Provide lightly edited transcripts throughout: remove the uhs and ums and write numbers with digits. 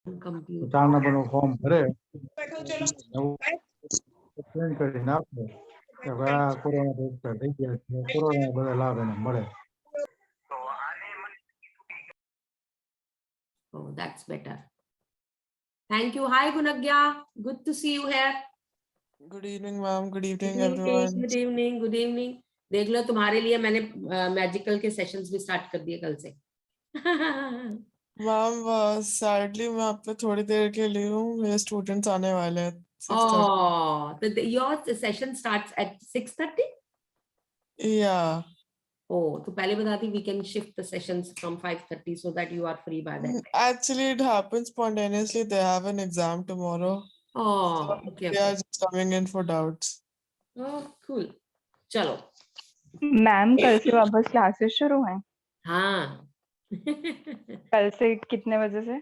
Compute. 4 નંબરનો form ભરે print કરીને આપે કે ભાઈ આ કોરોના રજીસ્ટર થઈ ગયા છે, કોરોના બધા લાભ એને મળે. Oh, that's better. Thank you. Hi, Gunagya. Good to see you here. Good evening, ma'am. Good evening, Good everyone. evening. Good evening. Good evening. देख लो तुम्हारे लिए मैंने मैजिकल के सेशंस भी स्टार्ट कर दिए कल से. मैम सैडली मैं आप पे थोड़ी देर के लिए हूँ, मेरे स्टूडेंट्स आने वाले हैं 6:30. Oh, your session starts at 6:30. Yeah. Oh, तो पहले बता दी we can shift the sessions from 5:30 so that you are free by that time. Actually, it happens spontaneously. They have an exam tomorrow. Oh, okay. They are just coming in for doubts. Oh, cool. चलो. Ma'am कल से वापस classes शुरू हैं. हाँ. कल से कितने बजे से?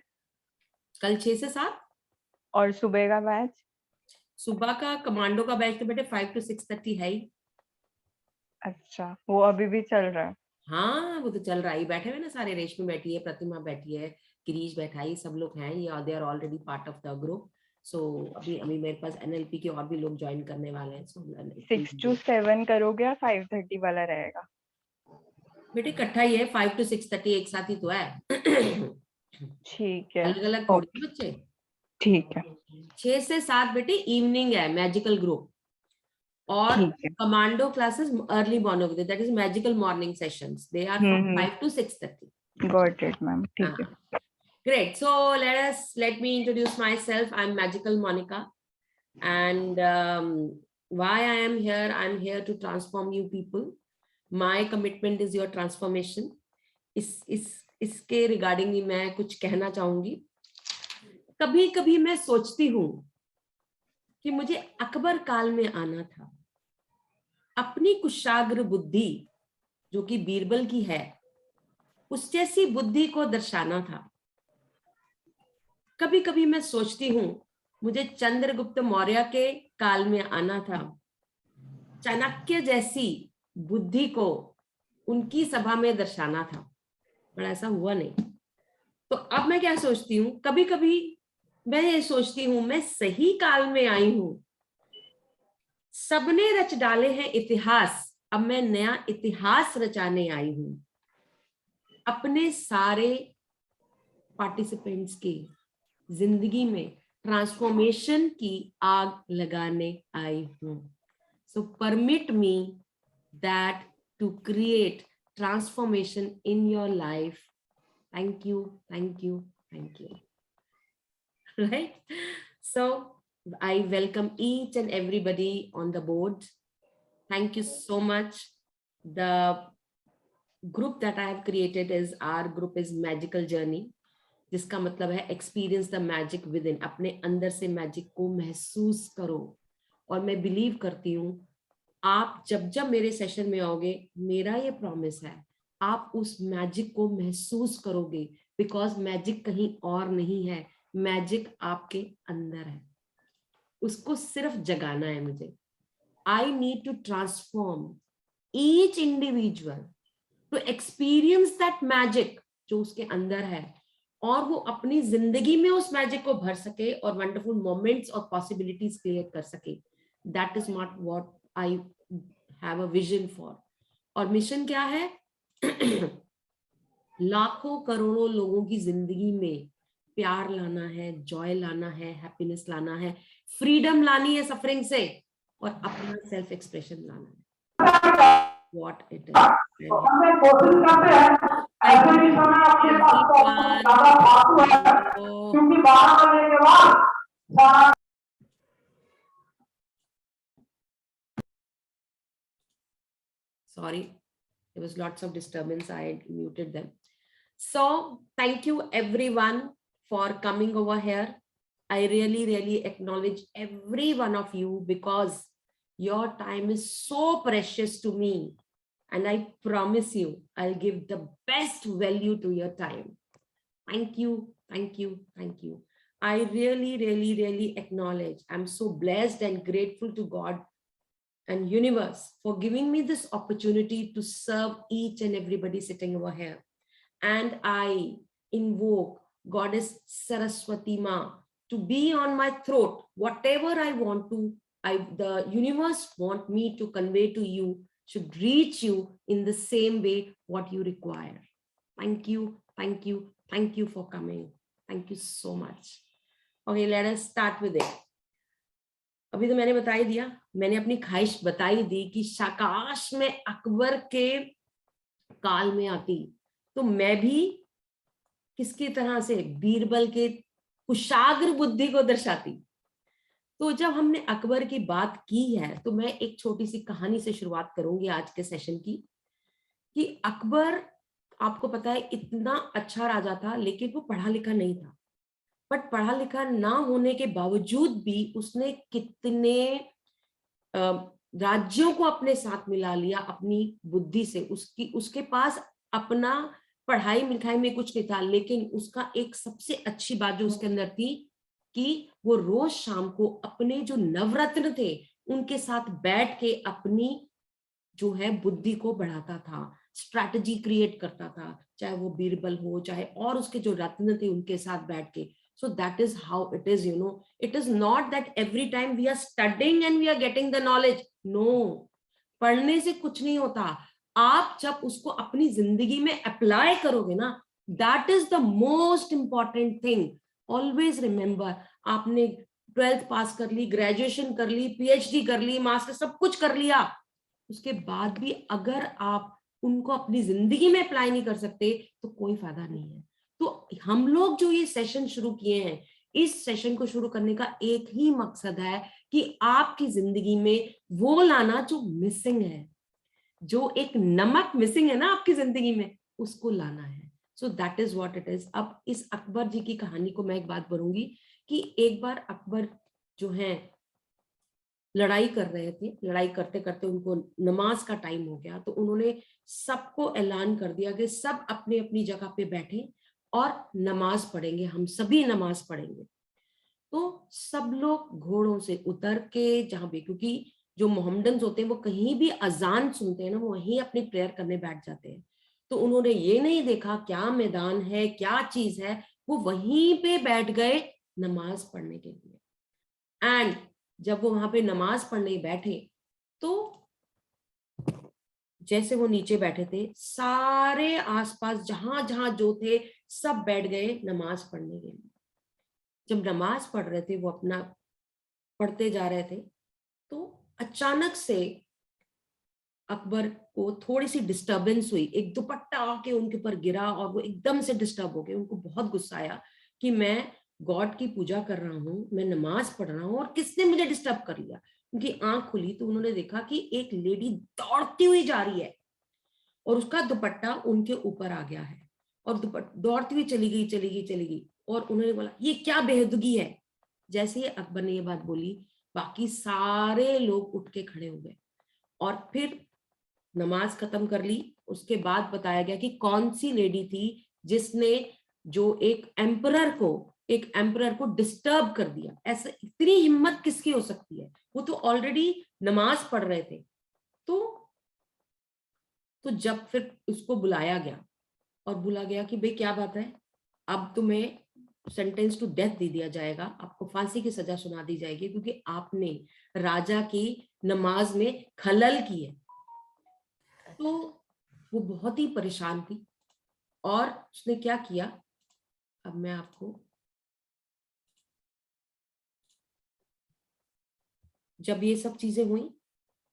कल 6 से 7. और सुबह का बैच? सुबह का कमांडो का बैच तो बेटे 5 to 6:30 है ही. अच्छा, वो अभी भी चल रहा है? हाँ, वो तो चल रहा है. बैठे हुए ना सारे, रेशमी बैठी है, प्रतिमा बैठी है, गिरीश बैठा है, सब लोग हैं. ये they are already part of the group. So अभी मेरे पास एनएलपी के और भी लोग ज्वाइन करने वाले हैं. सो 6 to 7 करोगे या 5:30 वाला रहेगा? बेटे इकट्ठा ही है. 5 to 6:30 एक साथ ही तो है. ठीक है, अलग अलग थोड़ी है बच्चे. ठीक है. 6 से 7 बेटे इवनिंग है मैजिकल ग्रुप. और ठीक है. Commando classes early morning, that is magical morning sessions. They are from 5 to 6:30. Got it, ma'am. ठीक है. Great. So let me introduce myself. I'm Magical Monica, and why I am here? I'm here to transform you people. My commitment is your transformation. इसके regarding ही मैं कुछ कहना चाहूंगी. कभी कभी मैं सोचती हूँ कि मुझे अकबर काल में आना था, अपनी कुशाग्र बुद्धि जो कि बीरबल की है उस जैसी बुद्धि को दर्शाना था. कभी कभी मैं सोचती हूँ मुझे चंद्रगुप्त मौर्य के काल में आना था, चाणक्य जैसी बुद्धि को उनकी सभा में दर्शाना था, पर ऐसा हुआ नहीं. तो अब मैं क्या सोचती हूँ, कभी कभी मैं ये सोचती हूँ मैं सही काल में आई हूँ. सबने रच डाले हैं इतिहास, अब मैं नया इतिहास रचाने आई हूँ. अपने सारे पार्टिसिपेंट्स की जिंदगी में ट्रांसफॉर्मेशन की आग लगाने आई हूं. So permit me that to create transformation in your life. Thank you, thank you, thank you. Right? So I welcome each and everybody on the board. Thank you so much. The group that I have created is, our group is Magical Journey, जिसका मतलब है experience the magic with in. अपने अंदर से magic को महसूस करो. और मैं बिलीव करती हूँ आप जब जब मेरे सेशन में आओगे, मेरा ये प्रॉमिस है, आप उस मैजिक को महसूस करोगे. बिकॉज मैजिक कहीं और नहीं है, मैजिक आपके अंदर है. उसको सिर्फ जगाना है मुझे. I need to transform each individual to experience that magic जो उसके अंदर है, और वो अपनी जिंदगी में उस मैजिक को भर सके और वंडरफुल मोमेंट्स और पॉसिबिलिटीज क्रिएट कर सके. That is not what I have a vision for. और मिशन क्या है? लाखों करोड़ों लोगों की जिंदगी में प्यार लाना है, जॉय लाना है, हैप्पीनेस लाना है, फ्रीडम लानी है सफरिंग से, और अपना सेल्फ एक्सप्रेशन लाना है. What it is. Sorry, there was lots of disturbance. I had muted them. So thank you everyone for coming over here. I really, really acknowledge every one of you because your time is so precious to me. And I promise you, I'll give the best value to your time. Thank you, thank you, thank you. I really, really, really acknowledge. I'm so blessed and grateful to God and universe for giving me this opportunity to serve each and everybody sitting over here. And I invoke goddess Saraswati Ma to be on my throat. Whatever I want to, the universe want me to convey to you should reach you in the same way what you require. Thank you, thank you, thank you for coming. Thank you so much. Okay, let us start with it. अभी तो मैंने बता ही दिया, मैंने अपनी ख्वाहिश बता ही दी कि काश में अकबर के काल में आती तो मैं भी किसकी तरह से बीरबल के कुशाग्र बुद्धि को दर्शाती। तो जब हमने अकबर की बात की है तो मैं एक छोटी सी कहानी से शुरुआत करूंगी आज के सेशन की, कि अकबर आपको पता है इतना अच्छा राजा था, लेकिन वो पढ़ा लिखा नहीं था। बट पढ़ा लिखा ना होने के बावजूद भी उसने कितने राज्यों को अपने साथ मिला लिया अपनी बुद्धि से। उसके पास अपना पढ़ाई लिखाई में कुछ नहीं था, लेकिन उसका एक सबसे अच्छी बात जो उसके अंदर थी कि वो रोज शाम को अपने जो नवरत्न थे उनके साथ बैठ के अपनी जो है बुद्धि को बढ़ाता था, स्ट्रैटेजी क्रिएट करता था, चाहे वो बीरबल हो चाहे और उसके जो रत्न थे उनके साथ बैठ के। So that is how it is, you know. It is not that every time we are studying and we are getting the knowledge. No, पढ़ने से कुछ नहीं होता। आप जब उसको अपनी जिंदगी में अप्लाई करोगे ना, that is the most important thing. Always remember, आपने 12th पास कर ली, ग्रेजुएशन कर ली, PhD कर ली, मास्टर सब कुछ कर लिया, उसके बाद भी अगर आप उनको अपनी जिंदगी में अप्लाई नहीं कर सकते तो कोई फायदा नहीं है। तो हम लोग जो ये सेशन शुरू किए हैं, इस सेशन को शुरू करने का एक ही मकसद है कि आपकी जिंदगी में वो लाना जो मिसिंग है, जो एक नमक मिसिंग है ना आपकी जिंदगी में, उसको लाना है। सो that is what it is. अब इस अकबर जी की कहानी को मैं एक बात बोलूंगी कि एक बार अकबर जो है लड़ाई कर रहे थे, लड़ाई करते करते उनको नमाज का टाइम हो गया, तो उन्होंने सबको ऐलान कर दिया कि सब अपने अपनी जगह पे बैठे और नमाज पढ़ेंगे, हम सभी नमाज पढ़ेंगे। तो सब लोग घोड़ों से उतर के जहां पे, क्योंकि जो मोहम्मडन्स होते हैं वो कहीं भी अजान सुनते हैं ना, वो वहीं अपनी प्रेयर करने बैठ जाते हैं। तो उन्होंने ये नहीं देखा क्या मैदान है, क्या चीज है, वो वहीं पे बैठ गए नमाज पढ़ने के लिए। एंड जब वो वहां पे नमाज पढ़ने बैठे तो जैसे वो नीचे बैठे थे, सारे आसपास जहां जहां जो थे सब बैठ गए नमाज पढ़ने के लिए। जब नमाज पढ़ रहे थे, वो अपना पढ़ते जा रहे थे, तो अचानक से अकबर को थोड़ी सी डिस्टरबेंस हुई, एक दुपट्टा आके उनके ऊपर गिरा और वो एकदम से डिस्टर्ब हो गए। उनको बहुत गुस्सा आया कि मैं गॉड की पूजा कर रहा हूँ, मैं नमाज पढ़ रहा हूँ और किसने मुझे डिस्टर्ब कर लिया। उनकी आंख खुली तो उन्होंने देखा कि एक लेडी दौड़ती हुई जा रही है और उसका दुपट्टा उनके ऊपर आ गया है और दौड़ती हुई चली गई। और उन्होंने बोला ये क्या बेहदगी है। जैसे ही अकबर ने ये बात बोली, बाकी सारे लोग उठ के खड़े हो गए और फिर नमाज खत्म कर ली। उसके बाद बताया गया कि कौन सी लेडी थी जिसने जो एक एम्परर को डिस्टर्ब कर दिया। ऐसा इतनी हिम्मत किसकी हो सकती है, वो तो ऑलरेडी नमाज पढ़ रहे थे। तो जब फिर उसको बुलाया गया और बोला गया कि भाई क्या बात है, अब तुम्हें सेंटेंस टू डेथ दे दिया जाएगा, आपको फांसी की सजा सुना दी जाएगी क्योंकि आपने राजा की नमाज में खलल की है। तो वो बहुत ही परेशान थी और उसने क्या किया, अब मैं आपको, जब ये सब चीजें हुई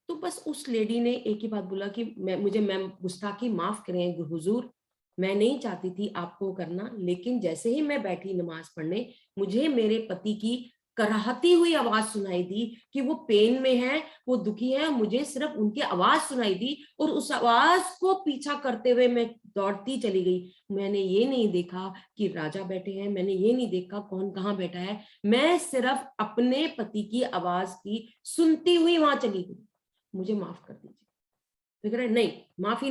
तो बस उस लेडी ने एक ही बात बोला कि मैं गुस्ताखी माफ करें हुजूर, मैं नहीं चाहती थी आपको करना, लेकिन जैसे ही मैं बैठी नमाज पढ़ने, मुझे मेरे पति की कराहती हुई आवाज सुनाई दी कि वो पेन में है, वो दुखी है। मुझे सिर्फ उनकी आवाज सुनाई दी और उस आवाज को पीछा करते हुए मैं दौड़ती चली गई। मैंने ये नहीं देखा कि राजा बैठे हैं, मैंने ये नहीं देखा कौन कहाँ बैठा है, मैं सिर्फ अपने पति की आवाज की सुनती हुई वहां चली गई। मुझे माफ कर दीजिए। तो कह रहे नहीं, माफी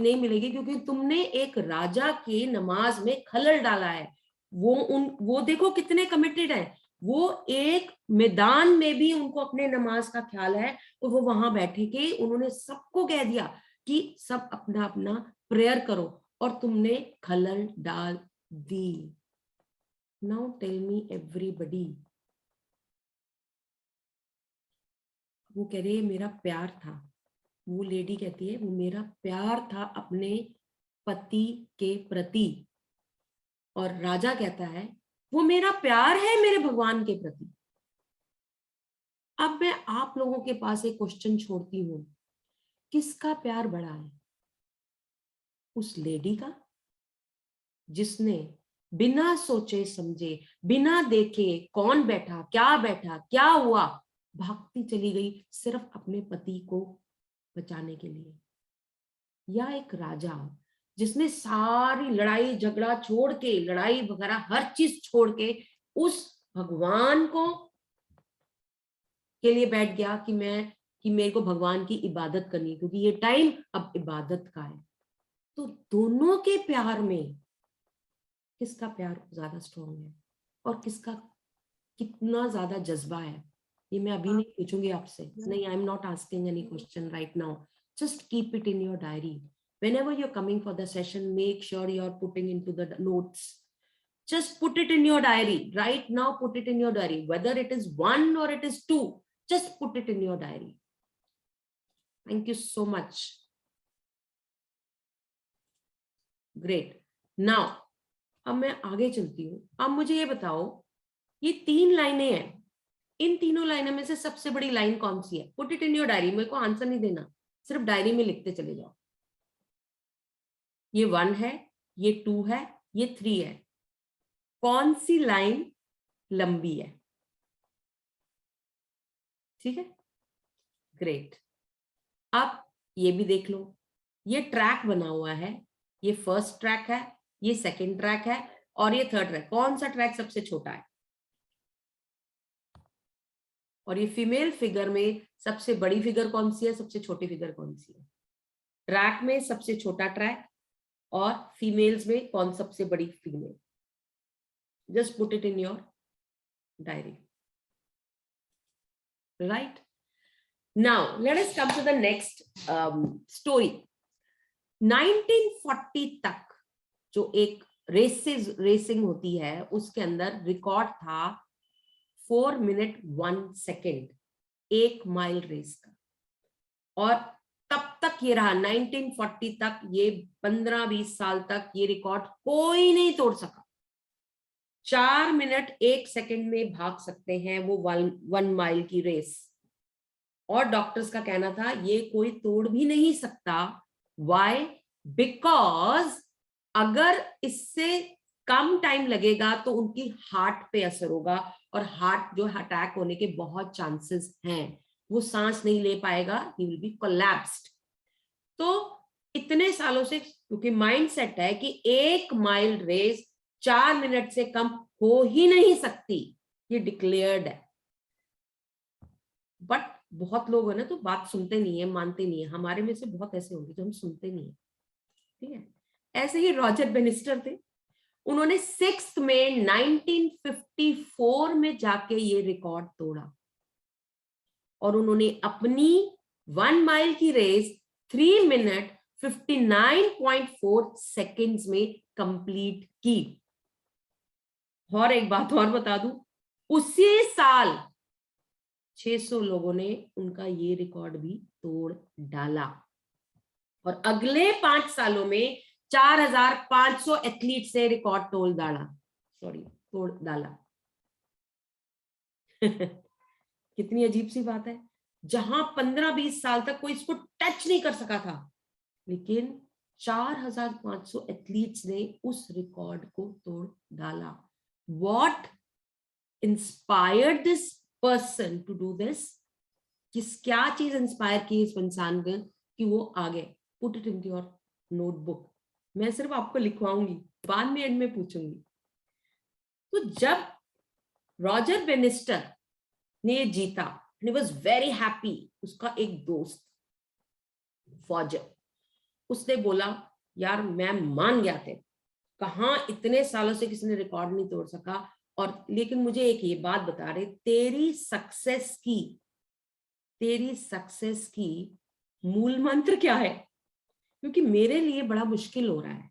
नहीं मिलेगी क्योंकि तुमने एक राजा के नमाज में खलल डाला है। वो देखो कितने कमिटेड है, वो एक मैदान में भी उनको अपने नमाज का ख्याल है, तो वो वहां बैठे के उन्होंने सबको कह दिया कि सब अपना अपना प्रेयर करो और तुमने खलल डाल thee. Now tell me everybody. वो कह रही है मेरा प्यार था, वो लेडी कहती है वो मेरा प्यार था अपने पति के प्रति, और राजा कहता है वो मेरा प्यार है मेरे भगवान के प्रति। अब मैं आप लोगों के पास एक क्वेश्चन छोड़ती हूं, किसका प्यार बड़ा है? उस लेडी का, जिसने बिना सोचे समझे, बिना देखे कौन बैठा क्या हुआ, भागती चली गई सिर्फ अपने पति को बचाने के लिए, या एक राजा जिसने सारी लड़ाई झगड़ा छोड़ के, लड़ाई वगैरह हर चीज छोड़ के उस भगवान को के लिए बैठ गया कि मेरे को भगवान की इबादत करनी, क्योंकि ये टाइम अब इबादत का है। तो दोनों के प्यार में किसका प्यार ज्यादा स्ट्रॉन्ग है और किसका कितना ज्यादा जज्बा है, ये मैं अभी नहीं पूछूंगी आपसे। नहीं, I am not asking any question right now, just keep it in your diary. Whenever you're coming for the session, make sure you're putting into the notes. Just put it in your diary right now. Put it in your diary, whether it is 1 or it is 2, just put it in your diary. Thank you so much. Great. Now अब मैं आगे चलती हूँ। अब मुझे ये बताओ, ये 3 लाइनें हैं, इन तीनों लाइनों में से सबसे बड़ी लाइन कौन सी है? Put it in your diary, मेरे को आंसर नहीं देना, सिर्फ डायरी में लिखते चले जाओ। ये 1 है, ये 2 है, ये 3 है, कौन सी लाइन लंबी है? ठीक है, ग्रेट। अब ये भी देख लो, ये ट्रैक बना हुआ है, ये फर्स्ट ट्रैक है, ये सेकंड ट्रैक है और ये थर्ड ट्रैक। कौन सा ट्रैक सबसे छोटा है? और ये फीमेल फिगर में सबसे बड़ी फिगर कौन सी है, सबसे छोटी फिगर कौन सी है? ट्रैक में सबसे छोटा ट्रैक और फीमेल्स में कौन सबसे बड़ी female? Just put it in your diary. Right now let us come to the next story. 1940 तक जो एक रेसिंग होती है, उसके अंदर रिकॉर्ड था 4 मिनट 1 सेकेंड 1 माइल रेस का, और तब तक ये रहा 1940 तक, ये 15-20 साल तक ये रिकॉर्ड कोई नहीं तोड़ सका। 4 मिनट 1 सेकेंड में भाग सकते हैं वो 1 माइल की रेस, और डॉक्टर्स का कहना था ये कोई तोड़ भी नहीं सकता। व्हाई? बिकॉज अगर इससे कम टाइम लगेगा तो उनकी हार्ट पे असर होगा, और हार्ट जो अटैक होने के बहुत चांसेस हैं, वो सांस नहीं ले पाएगा, ही विल बी कोलैप्स्ड। तो इतने सालों से क्योंकि माइंड सेट है कि 1 माइल रेस 4 मिनट से कम हो ही नहीं सकती, ये डिक्लेयर्ड है। बट बहुत लोग है ना, तो बात सुनते नहीं है, मानते नहीं है। हमारे में से बहुत ऐसे होंगे जो हम सुनते नहीं है, ठीक है। ऐसे ही रॉजर बेनिस्टर थे, उन्होंने 6 में 1954 में जाके ये रिकॉर्ड तोड़ा, और उन्होंने अपनी 1 माइल की रेस 3 मिनट 59.4 सेकेंड्स में कंप्लीट की। और एक बात और बता दूं, उसी साल 600 लोगों ने उनका ये रिकॉर्ड भी तोड़ डाला, और अगले 5 सालों में 4500 एथलीट से रिकॉर्ड तोड़ डाला। कितनी अजीब सी बात है, जहां 15-20 साल तक कोई इसको टच नहीं कर सका था, लेकिन 4500 एथलीट्स ने उस रिकॉर्ड को तोड़ डाला। What inspired this person to do this? क्या चीज इंस्पायर की इस इंसान को कि वो आगे? Put it in your notebook. मैं सिर्फ आपको लिखवाऊंगी, बाद में एंड में पूछूंगी। तो जब रॉजर बेनिस्टर ने जीता, he was very happy, उसका एक दोस्त फौजर, उसने बोला यार मैं मान गया थे, कहाँ इतने सालों से किसी ने रिकॉर्ड नहीं तोड़ सका, और लेकिन मुझे एक ये बात बता रहे, तेरी सक्सेस की मूल मंत्र क्या है? क्योंकि मेरे लिए बड़ा मुश्किल हो रहा है,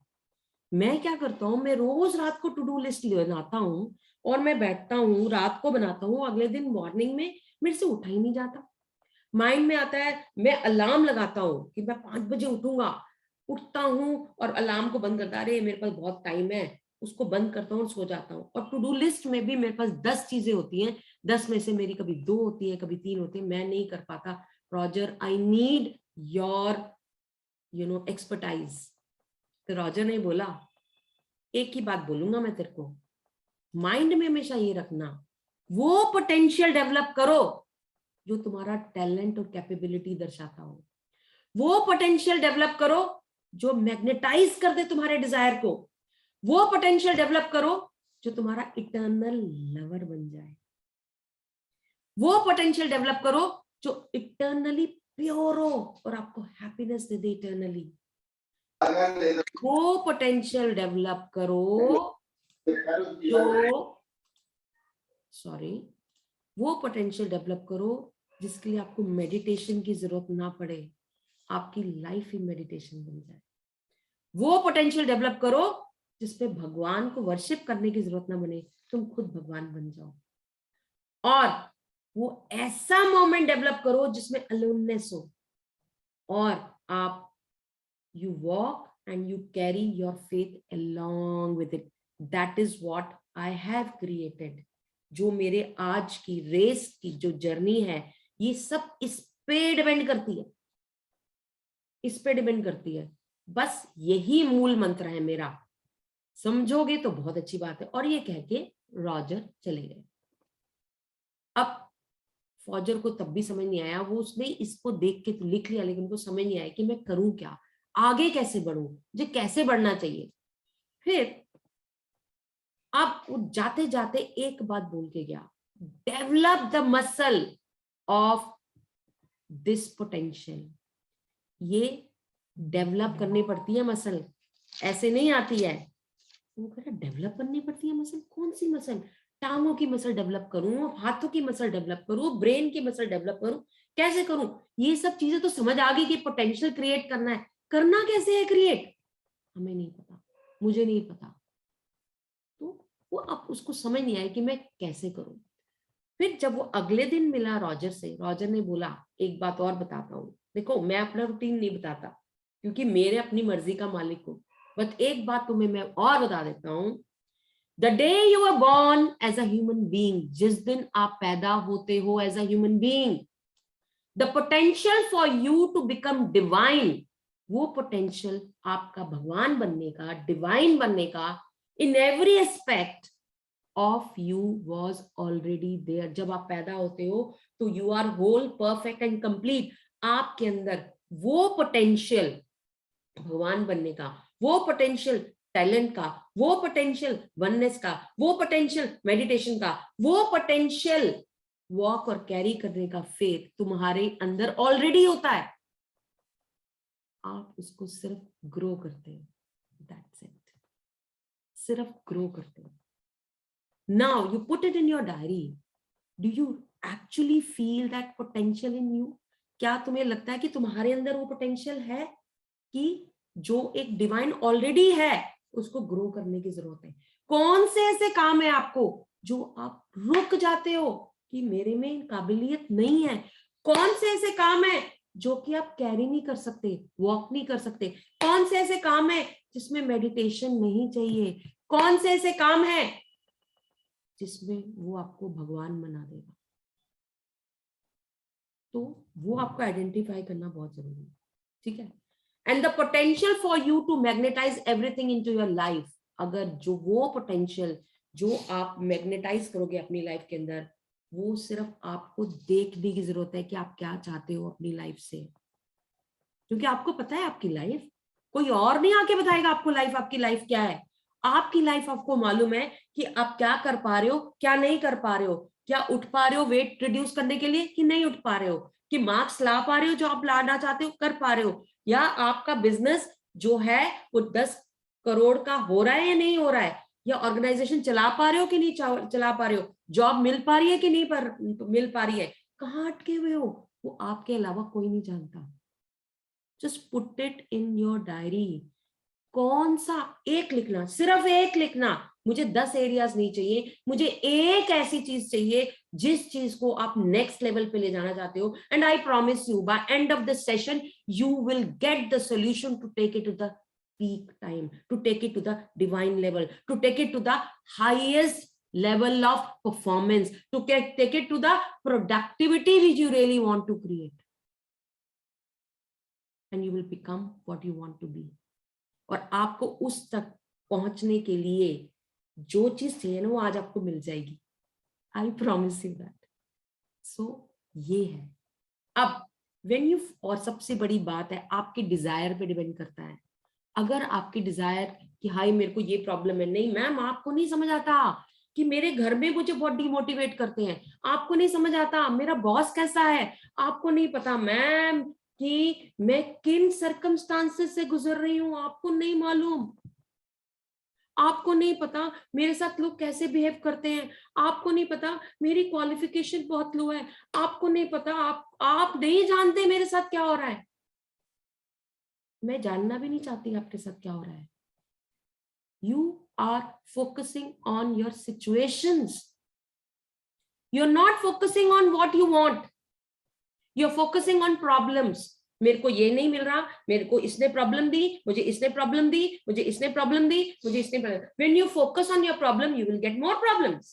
मैं क्या करता हूँ, मैं रोज रात को टू डू लिस्ट बनाता हूँ और मैं बैठता हूँ, रात को बनाता हूँ, अगले दिन मॉर्निंग में मेरे से उठा ही नहीं जाता। माइंड में आता है, मैं अलार्म लगाता हूँ कि मैं 5 बजे उठूंगा, उठता हूँ और अलार्म को बंद करता, अरे मेरे पास बहुत टाइम है, उसको बंद करता हूँ और सो जाता हूँ। और टू डू लिस्ट में भी मेरे पास 10 चीजें होती हैं, 10 में से मेरी कभी 2 होती है, कभी 3 होती है, मैं नहीं कर पाता। Roger, I need your expertise. तो रॉजर ने बोला, एक ही बात बोलूंगा मैं तेरे को, माइंड में हमेशा ये रखना, वो पोटेंशियल डेवलप करो जो तुम्हारा टैलेंट और कैपेबिलिटी दर्शाता हो। वो पोटेंशियल डेवलप करो जो मैग्नेटाइज कर दे तुम्हारे डिजायर को। वो पोटेंशियल डेवलप करो जो तुम्हारा इटर्नल लवर बन जाए। वो पोटेंशियल डेवलप करो जो इटर्नली प्योर हो और आपको हैप्पीनेस दे दे इटर्नली। वो पोटेंशियल डेवलप करो वो पोटेंशियल डेवलप करो जिसके लिए आपको मेडिटेशन की जरूरत ना पड़े, आपकी लाइफ ही मेडिटेशन बन जाए। वो पोटेंशियल डेवलप करो जिसपे भगवान को वर्शिप करने की जरूरत ना बने, तुम खुद भगवान बन जाओ। और वो ऐसा मोमेंट डेवलप करो जिसमें अलोननेस हो और आप you walk and you carry your faith along with it. That is what I have created. जो मेरे आज की रेस की जो जर्नी है, ये सब इस पे डिपेंड करती है, इस पे डिपेंड करती है। बस यही मूल मंत्र है मेरा। समझोगे तो बहुत अच्छी बात है। और ये कह के रॉजर चले गए। अब फॉजर को तब भी समझ नहीं आया, वो उसने इसको देख के तो लिख लिया, लेकिन उनको समझ नहीं आया कि मैं करूं क्या, आगे कैसे बढ़ूं, मुझे कैसे बढ़ना चाहिए। फिर अब वो जाते जाते एक बात बोल के गया, develop the muscle of this potential. ये डेवलप करनी पड़ती है मसल, ऐसे नहीं आती है। वो कह रहा डेवलप करनी पड़ती है मसल, कौन सी मसल? टांगों की मसल डेवलप करूं, हाथों की मसल डेवलप करूं, ब्रेन की मसल डेवलप करूं, कैसे करूं? ये सब चीजें तो समझ आ गई कि पोटेंशियल क्रिएट करना है, करना कैसे है क्रिएट, हमें नहीं पता, मुझे नहीं पता। तो वो अब उसको समझ नहीं आया कि मैं कैसे करूं। फिर जब वो अगले दिन मिला रॉजर से, रॉजर ने बोला एक बात और बताता हूँ, देखो मैं अपना रूटीन नहीं बताता क्योंकि मेरे अपनी मर्जी का मालिक हूं, बट एक बात तुम्हें मैं और बता देता हूँ। The day you are born as a human being, जिस दिन आप पैदा होते हो as a human being, the potential for you to become divine, वो पोटेंशियल आपका भगवान बनने का, डिवाइन बनने का, in every aspect of you was already there. जब आप पैदा होते हो तो you are whole, perfect and complete. आपके अंदर वो पोटेंशियल भगवान बनने का, वो पोटेंशियल टैलेंट का, वो पोटेंशियल वननेस का, वो पोटेंशियल मेडिटेशन का, वो पोटेंशियल वॉक और कैरी करने का फेथ तुम्हारे अंदर ऑलरेडी होता है। आप उसको सिर्फ ग्रो करते हो, दैट्स इट, सिर्फ ग्रो करते हो। Now you put it in your diary. Do you actually feel that potential in you? क्या तुम्हें लगता है कि तुम्हारे अंदर वो पोटेंशियल है कि जो एक डिवाइन ऑलरेडी है, उसको ग्रो करने की जरूरत है? कौन से ऐसे काम है आपको जो आप रुक जाते हो कि मेरे में काबिलियत नहीं है? कौन से ऐसे काम है जो कि आप कैरी नहीं कर सकते, वॉक नहीं कर सकते? कौन से ऐसे काम है जिसमें मेडिटेशन नहीं चाहिए? कौन से ऐसे काम है जिसमें वो आपको भगवान बना देगा? तो वो आपको आइडेंटिफाई करना बहुत जरूरी है, ठीक है? And the potential for you to magnetise everything into your life, अगर जो वो पोटेंशियल जो आप मैग्नेटाइज करोगे अपनी लाइफ के अंदर, वो सिर्फ आपको देखने की जरूरत है कि आप क्या चाहते हो अपनी लाइफ से। क्योंकि आपको पता है आपकी लाइफ, कोई और नहीं आके बताएगा आपको लाइफ, आपकी लाइफ क्या है। आपकी लाइफ आपको मालूम है कि आप क्या कर पा रहे हो, क्या नहीं कर पा रहे हो, क्या उठ पा रहे हो वेट रिड्यूस करने के लिए कि नहीं उठ पा रहे हो, कि मार्क्स ला पा रहे हो जो आप लाना चाहते हो, कर पा रहे हो, या आपका बिजनेस जो है वो 10 करोड़ का हो रहा है या नहीं हो रहा है, या ऑर्गेनाइजेशन चला पा रहे हो कि नहीं चला पा रहे हो, जॉब मिल पा रही है कि नहीं मिल पा रही है, कहाँ अटके हुए हो, वो आपके अलावा कोई नहीं जानता। Just put it in your diary. कौन सा एक लिखना, सिर्फ एक लिखना। मुझे 10 एरियाज नहीं चाहिए, मुझे एक ऐसी चीज चाहिए जिस चीज को आप नेक्स्ट लेवल पे ले जाना चाहते हो। And I promise you by end of this session you will get the solution to take it to the peak time, to take it to the divine level, to take it to the highest level of performance, to take it to the productivity which you really want to create, and you will become what you want to be. और आपको उस तक पहुंचने के लिए जो चीज चाहिए ना वो आज आपको मिल जाएगी। I promise you that. So ये है। अब व्हेन यू, और सबसे बड़ी बात है आपके डिजायर पे डिपेंड करता है। अगर आपकी डिजायर कि हाय मेरे को ये प्रॉब्लम है, नहीं मैम आपको नहीं समझ आता कि मेरे घर में मुझे बहुत डिमोटिवेट करते हैं, आपको नहीं समझ आता मेरा बॉस कैसा है, आपको नहीं पता मैम कि मैं किन सर्कमस्टांसेस से गुजर रही हूं, आपको नहीं मालूम, आपको नहीं पता मेरे साथ लोग कैसे बिहेव करते हैं, आपको नहीं पता मेरी क्वालिफिकेशन बहुत लो है, आपको नहीं पता, आप नहीं जानते मेरे साथ क्या हो रहा है। मैं जानना भी नहीं चाहती आपके साथ क्या हो रहा है। You are focusing on your situations. You're not focusing on what you want. You're focusing on problems. मेरे को ये नहीं मिल रहा, मेरे को इसने प्रॉब्लम दी, मुझे इसने प्रॉब्लम दी, मुझे इसने प्रॉब्लम दी, मुझे इसने problem. When you focus on your problem, you will get more problems.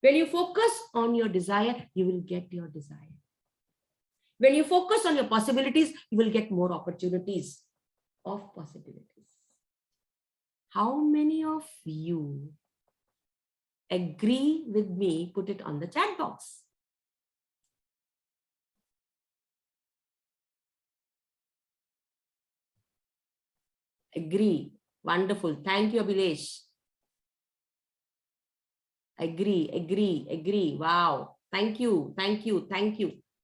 When you focus on your desire, you will get your desire. When you focus on your possibilities, you will get more opportunities of possibilities. How many of you agree with me? Put it on the chat box. Agree. Wonderful. Thank you, Abhilesh. Agree. Wow. Thank you.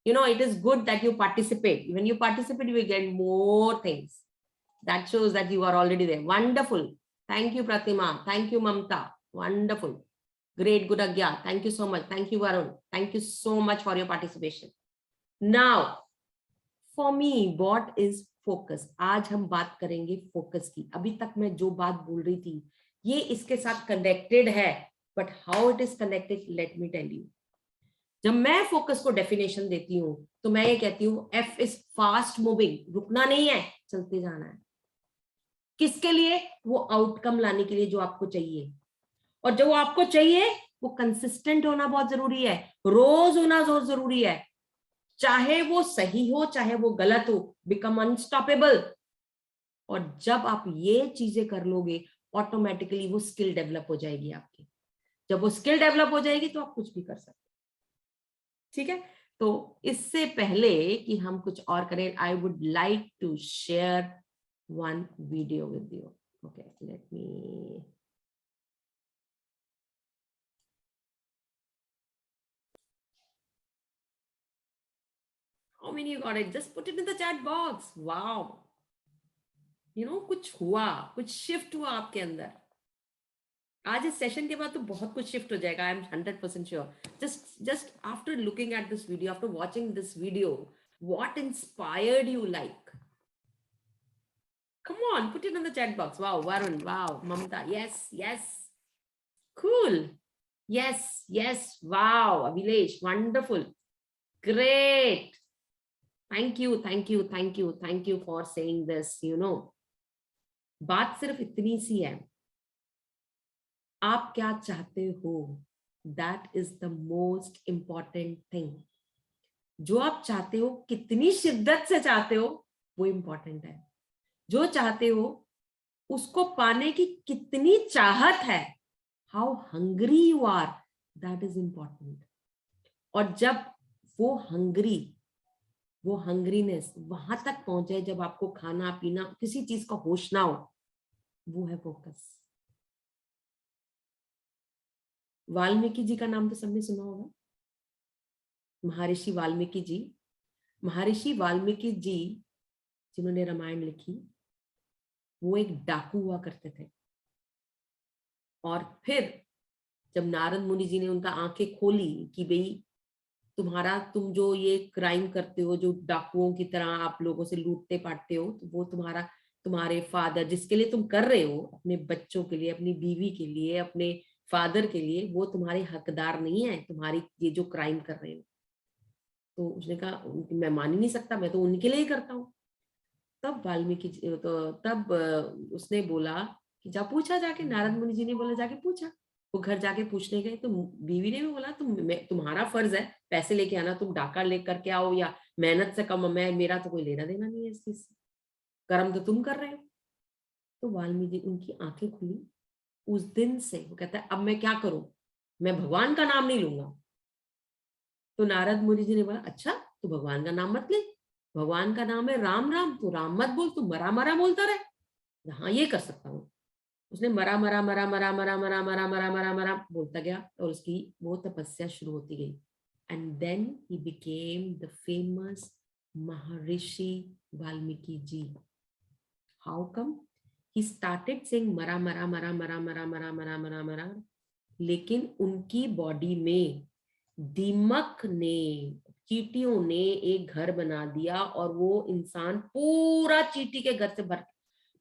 You know, it is good that you participate. When you participate, you will get more things. That shows that you are already there. Wonderful. Thank you, Pratima. Thank you, Mamta. Wonderful. Great, good Agya. Thank you so much. Thank you, Varun. Thank you so much for your participation. Now, for me, what is focus? आज हम बात करेंगे focus की। अभी तक मैं जो बात बोल रही थी, ये इसके साथ कनेक्टेड है, but how it is connected, let me tell you. जब मैं फोकस को डेफिनेशन देती हूँ तो मैं ये कहती हूँ F is fast moving, रुकना नहीं है, चलते जाना है। किसके लिए? वो आउटकम लाने के लिए जो आपको चाहिए, और जो आपको चाहिए वो कंसिस्टेंट होना बहुत जरूरी है, रोज होना बहुत जरूरी है, चाहे वो सही हो चाहे वो गलत हो, बिकम अनस्टॉपेबल। और जब आप ये चीजें कर लोगे ऑटोमेटिकली वो स्किल डेवलप हो जाएगी आपकी। जब वो स्किल डेवलप हो जाएगी तो आप कुछ भी कर सकते। ठीक है, तो इससे पहले कि हम कुछ और करें, I would like to share one video with you. Okay, let me, how many you got it? Just put it in the chat box. Wow, you know, कुछ हुआ, कुछ शिफ्ट हुआ आपके अंदर। आज इस सेशन के बाद तो बहुत कुछ शिफ्ट हो जाएगा, I am 100% sure. Just after looking at this video, after watching this video, what inspired you like? Come on, put it in the chat box. Wow, Varun, wow, Mamta, yes, cool, yes, wow, Abhilesh, wonderful, great, thank you for saying this. You know, बात सिर्फ इतनी सी है, आप क्या चाहते हो, that is the most important thing. जो आप चाहते हो, कितनी शिद्दत से चाहते हो, वो इंपॉर्टेंट है। जो चाहते हो उसको पाने की कितनी चाहत है, how hungry you are, that is important. और जब वो हंग्रीनेस वहां तक पहुंचे, जब आपको खाना पीना किसी चीज का होश ना हो, वो है फोकस। वाल्मीकि जी का नाम तो सबने सुना होगा, महर्षि वाल्मीकि जी जिन्होंने रामायण लिखी, वो एक डाकू हुआ करते थे। और फिर जब नारद मुनि जी ने उनका आंखें खोली कि भाई तुम जो ये क्राइम करते हो, जो डाकुओं की तरह आप लोगों से लूटते पाटते हो, तो वो तुम्हारा तुम्हारे फादर जिसके लिए तुम कर रहे हो, अपने बच्चों के लिए, अपनी बीवी के लिए, अपने फादर के लिए, वो तुम्हारे हकदार नहीं है तुम्हारी ये जो क्राइम कर रहे हो। तो उसने कहा मैं मान ही नहीं सकता, मैं तो उनके लिए ही करता हूँ। तब वाल्मीकि तो तब उसने बोला कि जा पूछा जाके, नारद मुनि जी ने बोला जाके पूछा। वो घर जाके पूछने गए तो बीवी ने भी बोला तुम्हारा फर्ज है पैसे लेके आना, तुम डाका लेकर के आओ या मेहनत से कम, मैं मेरा तो कोई लेना देना नहीं है इस चीज से, कर्म तो तुम कर रहे हो। तो वाल्मीकि उनकी आंखें खुली। उस दिन से वो कहता है अब मैं क्या करूं, मैं भगवान का नाम नहीं लूंगा। तो नारद मुनि जी ने बोला अच्छा तो भगवान का नाम मत ले, भगवान का नाम है राम राम, तो राम मत बोल, तू मरा मरा बोलता रहे। हाँ ये कर सकता हूँ। उसने मरा मरा मरा मरा मरा मरा मरा मरा मरा मरा बोलता गया और उसकी वो तपस्या शुरू होती गई। And then he became the famous Maharishi Valmiki ji. How come? He started saying मरा मरा मरा मरा मरा मरा मरा मरा मरा, लेकिन उनकी बॉडी में दीमक ने, चींटियों ने एक घर बना दिया और वो इंसान पूरा चींटी के घर से भर,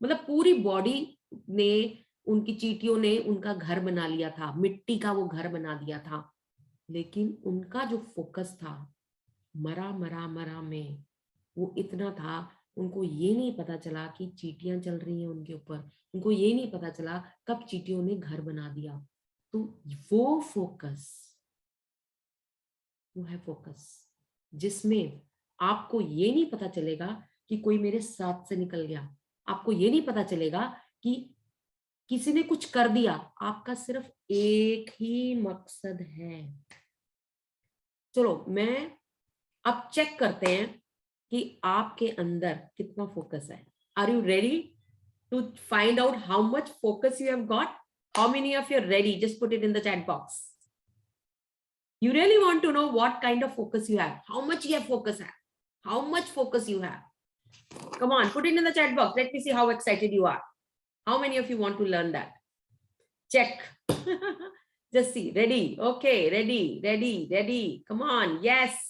मतलब पूरी बॉडी ने, उनकी चींटियों ने उनका घर बना लिया था, मिट्टी का वो घर बना दिया था। लेकिन उनका जो फोकस था मरा मरा मरा में, वो इतना था, उनको ये नहीं पता चला कि चींटियां चल रही हैं उनके ऊपर, उनको ये नहीं पता चला कब चींटियों ने घर बना दिया। तो वो फोकस, वो है फोकस जिसमें आपको ये नहीं पता चलेगा कि कोई मेरे साथ से निकल गया, आपको ये नहीं पता चलेगा कि किसी ने कुछ कर दिया, आपका सिर्फ एक ही मकसद है। चलो मैं अब चेक करते हैं कि आपके अंदर कितना फोकस है। Are you ready to find out how much focus you have got? How many of you are ready? Just put it in the chat box. You really want to know what kind of focus you have, how much you have focus have, how much focus you have. Come on, put it in the chat box. Let me see how excited you are. How many of you want to learn that? Check. Just see. Ready? Okay, ready, ready, ready. Come on. Yes,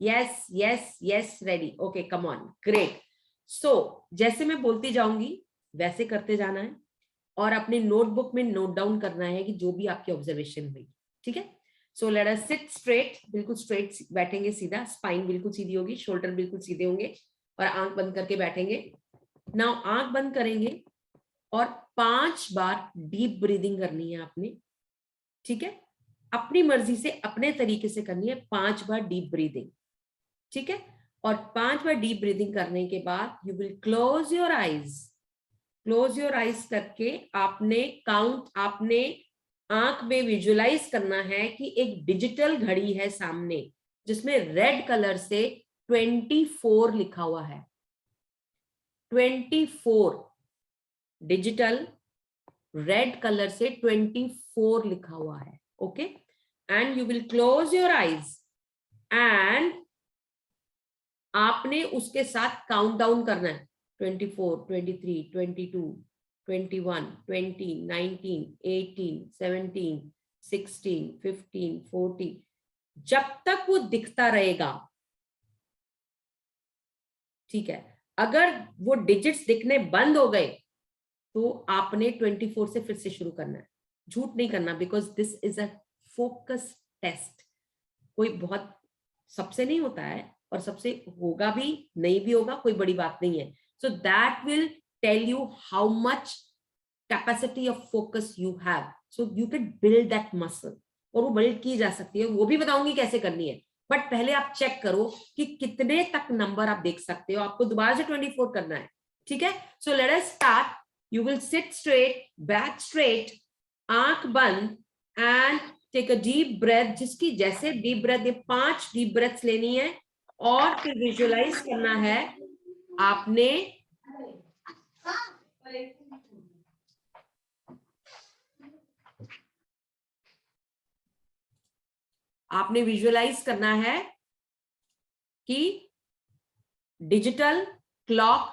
yes, yes, yes, ready. Okay, come on. Great. So, जैसे मैं बोलती जाऊंगी वैसे करते जाना है और अपने नोटबुक में नोट डाउन करना है कि जो भी आपकी ऑब्जर्वेशन हुई। ठीक है? So let us sit straight, बिल्कुल straight बैठेंगे सीधा, स्पाइन बिल्कुल सीधी होगी, शोल्डर बिल्कुल सीधे होंगे और आंख बंद करके बैठेंगे। नाउ आंख बंद करेंगे और 5 बार डीप ब्रीदिंग करनी है आपने। ठीक है? अपनी मर्जी से अपने तरीके से करनी है 5 बार डीप ब्रीदिंग। ठीक है? और 5 बार डीप ब्रीदिंग करने के बाद you will close your eyes. Close your eyes करके आपने काउंट, आपने आंख में विजुअलाइज करना है कि एक डिजिटल घड़ी है सामने जिसमें रेड कलर से 24 लिखा हुआ है। 24 डिजिटल रेड कलर से 24 लिखा हुआ है। Okay? And you will close your eyes and आपने उसके साथ काउंट डाउन करना है। 24, 23, 22, 21, 20, 19, 18, 17, 16, 15, 14, जब तक वो दिखता रहेगा। ठीक है? अगर वो डिजिट्स दिखने बंद हो गए तो आपने 24 से फिर से शुरू करना है। झूठ नहीं करना, because this is a focus test. कोई बहुत सबसे नहीं होता है और सबसे होगा भी नहीं भी होगा, कोई बड़ी बात नहीं है। So that will tell you how much capacity of focus you have, so you can build that muscle, और वो बिल्ड की जा सकती है, वो भी बताऊंगी कैसे करनी है। बट पहले आप चेक करो कि कितने तक नंबर आप देख सकते हो। आपको दोबारा से 24 करना है। ठीक है? So let us start. You will sit straight, back straight, आंख बंद and take a deep breath. जिसकी जैसे डीप ब्रेथ, 5 डीप ब्रेथ्स लेनी है और फिर विजुअलाइज करना है आपने विजुअलाइज करना है कि डिजिटल क्लॉक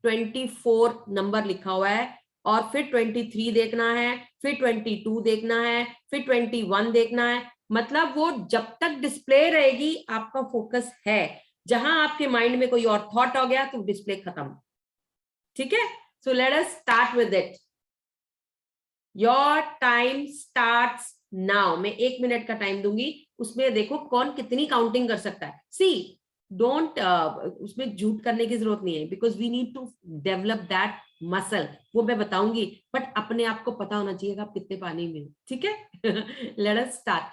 24 नंबर लिखा हुआ है और फिर 23 देखना है, फिर 22 देखना है, फिर 21 देखना है। मतलब वो जब तक डिस्प्ले रहेगी आपका फोकस है। जहां आपके माइंड में कोई और थॉट हो गया तो डिस्प्ले खत्म। ठीक है, so let us start with it. Your time starts now. मैं 1 मिनट का टाइम दूंगी, उसमें देखो कौन कितनी काउंटिंग कर सकता है. सी डोंट उसमें झूठ करने की जरूरत नहीं है, because we need to develop that muscle. वो मैं बताऊंगी, बट अपने आप को पता होना चाहिए कि आप कितने पानी में हो. ठीक है, late us start.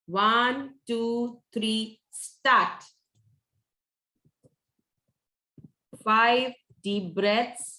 1 2 3 start. 5 deep breaths.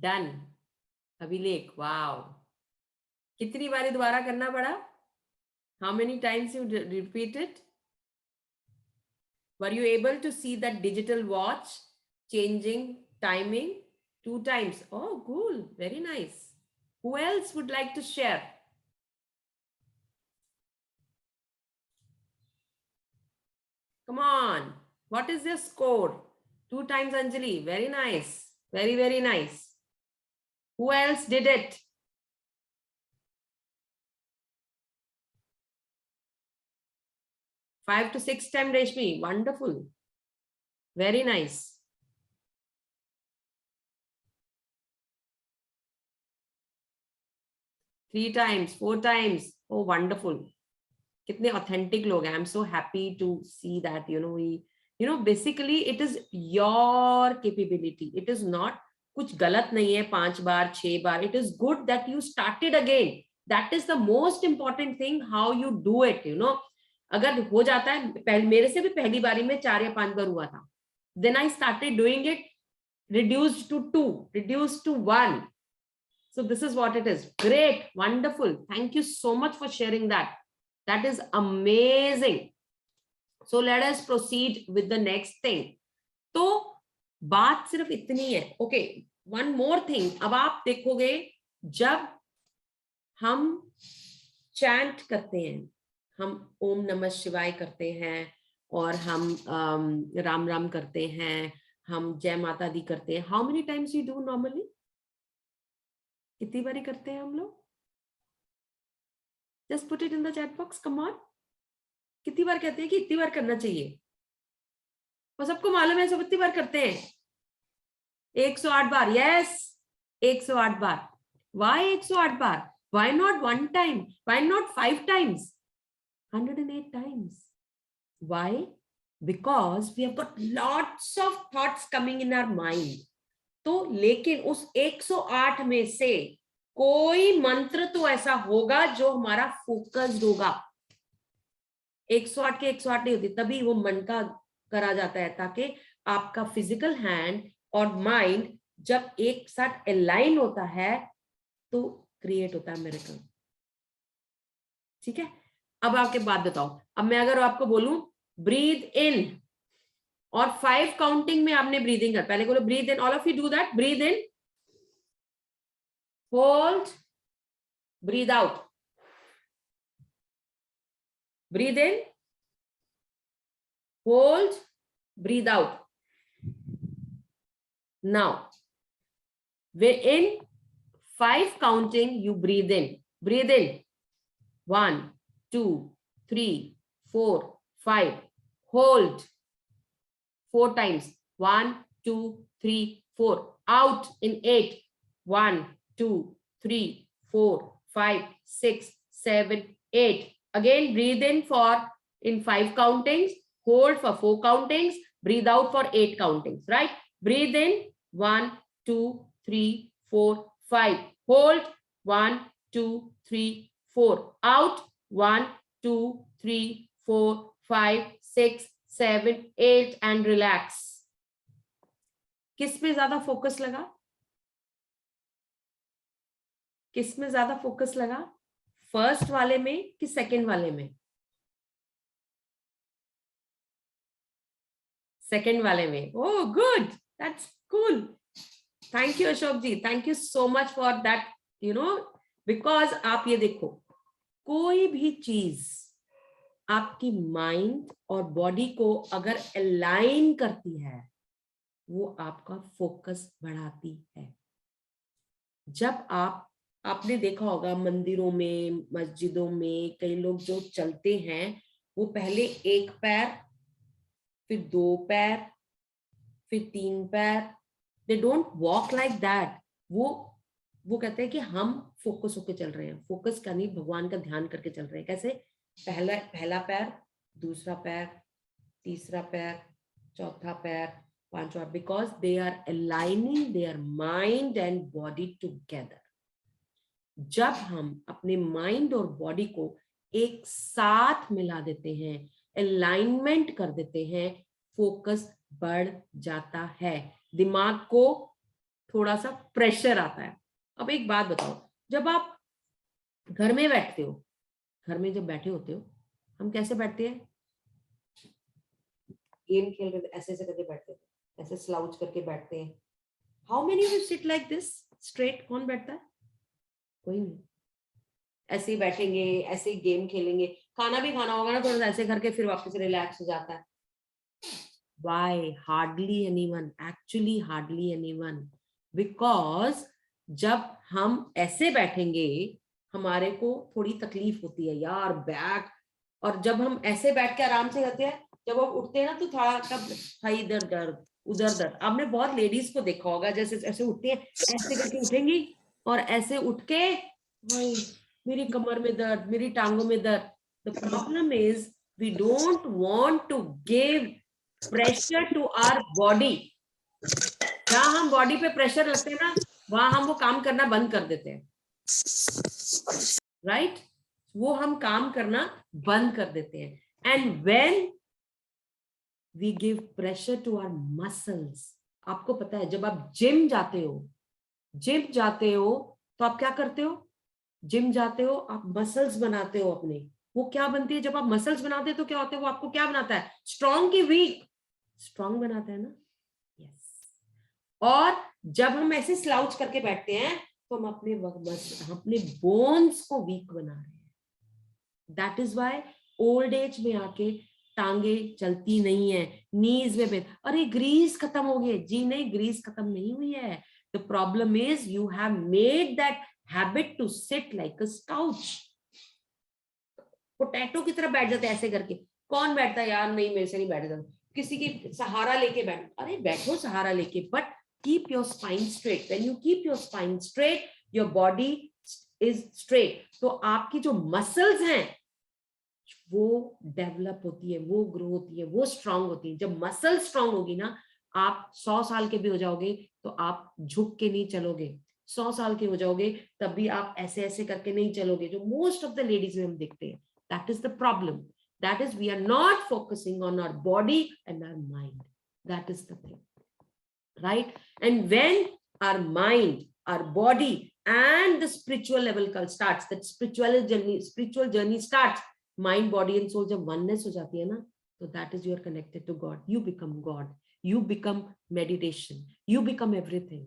Done. अभिलेख, वाओ. कितनी बारी दोबारा करना पड़ा? How many times you repeated? Were you able to see that digital watch changing timing 2 times? Oh, cool. Very nice. Who else would like to share? Come on. What is your score? 2 times, Anjali. Very nice. Very, very nice. Who else did it? Five to 6 times, Reshmi. Wonderful. Very nice. Three times, 4 times. Oh, wonderful. कितने authentic लोग हैं. I'm so happy to see that, basically it is your capability. It is not कुछ गलत नहीं है 5 बार 6 बार. It is good that you started again. That is the most important thing, how you do it, अगर हो जाता है, मेरे से भी पहली बारी में 4 या 5 बार हुआ था. Then I started doing it, reduced to 2, reduced to 1. So this is what it is. Great, wonderful. Thank you so much for sharing that. That is amazing. So let us proceed with the next thing. तो बात सिर्फ इतनी है. Okay, one more thing. अब आप देखोगे जब हम चैंट करते हैं, हम ओम नमः शिवाय करते हैं और हम राम राम करते हैं, हम जय माता दी करते हैं. How many times you do normally? कितनी बारी करते हैं हम लोग? Just put it in the chat box. Come on, कितनी बार कहते हैं कि इतनी बार करना चाहिए? वो सबको मालूम है, सब इतनी बार करते हैं. 108 बार. यस, 108 बार. वाई 108 बार? Why not one time? Why not 5 times? 108 times. Why? Because we have got lots of thoughts coming in our mind. तो लेकिन उस 108 में से कोई मंत्र तो ऐसा होगा जो हमारा फोकस्ड होगा. 108 के 108 नहीं होती, तभी वो मन का करा जाता है, ताकि आपका फिजिकल हैंड और माइंड जब एक साथ अलाइन होता है तो क्रिएट होता है मिरेकल. ठीक है. अब आपके बात बताओ. अब मैं अगर आपको बोलूं ब्रीद इन और 5 काउंटिंग में आपने ब्रीदिंग कर, पहले बोलो breathe in. All of you do that. Breathe in, hold, breathe out. Breathe in, hold, breathe out. Now way in 5 counting, you breathe in. Breathe in. 1, 2, 3, 4, 5. Hold 4 times. 1, 2, 3, 4. Out in 8. 1, 2, 3, 4, 5, 6, 7, 8. Again, breathe in in 5 countings. Hold for 4 countings. Breathe out for 8 countings. Right? Breathe in 1, 2, 3, 4, 5. Hold 1, 2, 3, 4. Out 1, 2, 3, 4, 5, 6, 7, 8 and relax. किस में ज्यादा focus लगा? किस में ज्यादा focus लगा? First वाले में कि सेकंड वाले में? सेकंड वाले में. Oh, good. That's cool. Thank you Ashok ji. Thank you so much for that. You know, because आप ये देखो, कोई भी चीज आपकी माइंड और बॉडी को अगर अलाइन करती है, वो आपका फोकस बढ़ाती है. जब आपने देखा होगा मंदिरों में, मस्जिदों में कई लोग जो चलते हैं, वो पहले 1 पैर, फिर 2 पैर, फिर 3 पैर. They don't walk like that. वो कहते हैं कि हम फोकस होके चल रहे हैं. फोकस का नहीं, भगवान का ध्यान करके चल रहे हैं. कैसे? पहला पैर, दूसरा पैर, तीसरा पैर, चौथा पैर, पांचवा. Because they are aligning their mind and body together. जब हम अपने माइंड और बॉडी को एक साथ मिला देते हैं, अलाइनमेंट कर देते हैं, फोकस बढ़ जाता है. दिमाग को थोड़ा सा प्रेशर आता है. अब एक बात बताओ, जब आप घर में बैठते हो, घर में जब बैठे होते हो, हम कैसे बैठते हैं? गेम खेल रहे ऐसे ऐसे करके बैठते हैं, ऐसे स्लाउच करके बैठते हैं. How many will sit like this straight? कौन बैठता है? कोई नहीं. ऐसे ही बैठेंगे, ऐसे ही गेम खेलेंगे. खाना भी खाना होगा ना, थोड़ा ऐसे करके फिर वापस रिलैक्स हो जाता है. Why? Hardly anyone. Actually, hardly anyone. Because जब हम ऐसे बैठेंगे, हमारे को थोड़ी तकलीफ होती है यार, बैक. और जब हम ऐसे बैठ के आराम से रहते हैं, जब हम उठते हैं ना, तो थोड़ा कब इधर दर्द उधर दर्द. आपने बहुत लेडीज को देखा होगा, जैसे ऐसे उठती है, ऐसे करके उठेंगी और ऐसे उठ के मेरी कमर में दर्द, मेरी टांगों में दर्द. The problem is we don't want to give pressure to our body. जहां हम बॉडी पे प्रेशर रखते हैं ना, वहां हम वो काम करना बंद कर देते हैं. राइट? वो हम काम करना बंद कर देते हैं. And when we give pressure to our muscles, आपको पता है जब आप जिम जाते हो तो आप क्या करते हो, जिम जाते हो, आप मसल्स बनाते हो अपने। वो क्या बनती है, जब आप मसल्स बनाते हो तो क्या होता है, वो आपको क्या बनाता है, स्ट्रॉन्ग की वीक, स्ट्रॉन्ग बनाता है ना। यस। और जब हम ऐसे स्लाउच करके बैठते हैं तो हम अपने बोन्स को वीक बना रहे हैं। That is why old age में आके टांगे चलती नहीं है, नीज में पेन, अरे ग्रीस खत्म हो गई जी, नहीं ग्रीस खत्म नहीं हुई है। The problem is you have made that habit to sit like a couch. Potato की तरह बैठ जाते हैं ऐसे करके। कौन बैठता है यार, नहीं मेरे से नहीं बैठ जाता, किसी की सहारा लेके बैठ, अरे बैठो सहारा लेके, but keep your spine straight. When you keep your spine straight, your body is straight, तो आपकी जो मसल्स हैं वो डेवलप होती है, वो ग्रो होती है, वो स्ट्रांग होती है। जब मसल स्ट्रांग होगी ना, आप 100 साल के भी हो जाओगे तो आप झुक के नहीं चलोगे। 100 साल के हो जाओगे तब भी आप ऐसे ऐसे करके नहीं चलोगे, जो मोस्ट ऑफ द लेडीज में हम देखते हैं। That is the problem, that is we are not focusing on our body and our mind, that is the thing, right? And when our mind, our body and the spiritual level starts, that spiritual journey starts, mind, body and soul जब oneness हो जाती है ना, तो that is you are connected to God, you become God, you become meditation, you become everything.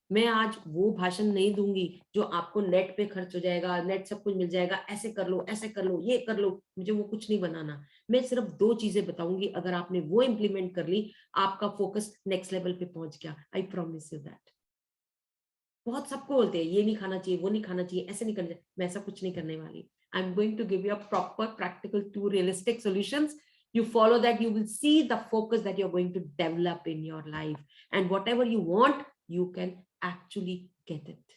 मैं आज वो भाषण नहीं दूंगी जो आपको नेट पे खर्च हो जाएगा, नेट सब कुछ मिल जाएगा, ऐसे कर लो, ऐसे कर लो, ये कर लो, मुझे वो कुछ नहीं बनाना। मैं सिर्फ 2 चीजें बताऊंगी, अगर आपने वो इंप्लीमेंट कर ली, आपका फोकस नेक्स्ट लेवल पे पहुंच गया, आई प्रॉमिस यू दैट। बहुत सबको बोलते हैं ये नहीं खाना चाहिए, वो नहीं खाना चाहिए, ऐसे नहीं करना चाहिए, मैं ऐसा कुछ नहीं करने वाली। I am going to give you a proper practical 2 realistic solutions. You follow that, you will see the focus that you're going to develop in your life, and whatever you want, you can actually get it,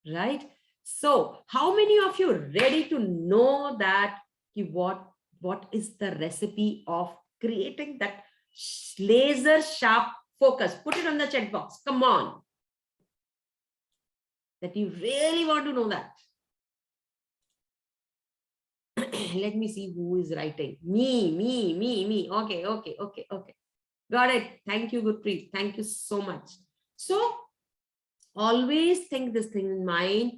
right? So how many of you ready to know that what is the recipe of creating that laser sharp focus? Put it on the chat box, come on, that you really want to know that. Let me see who is writing. Me. Okay. Got it. Thank you, Gurpreet. Thank you so much. So always think this thing in mind.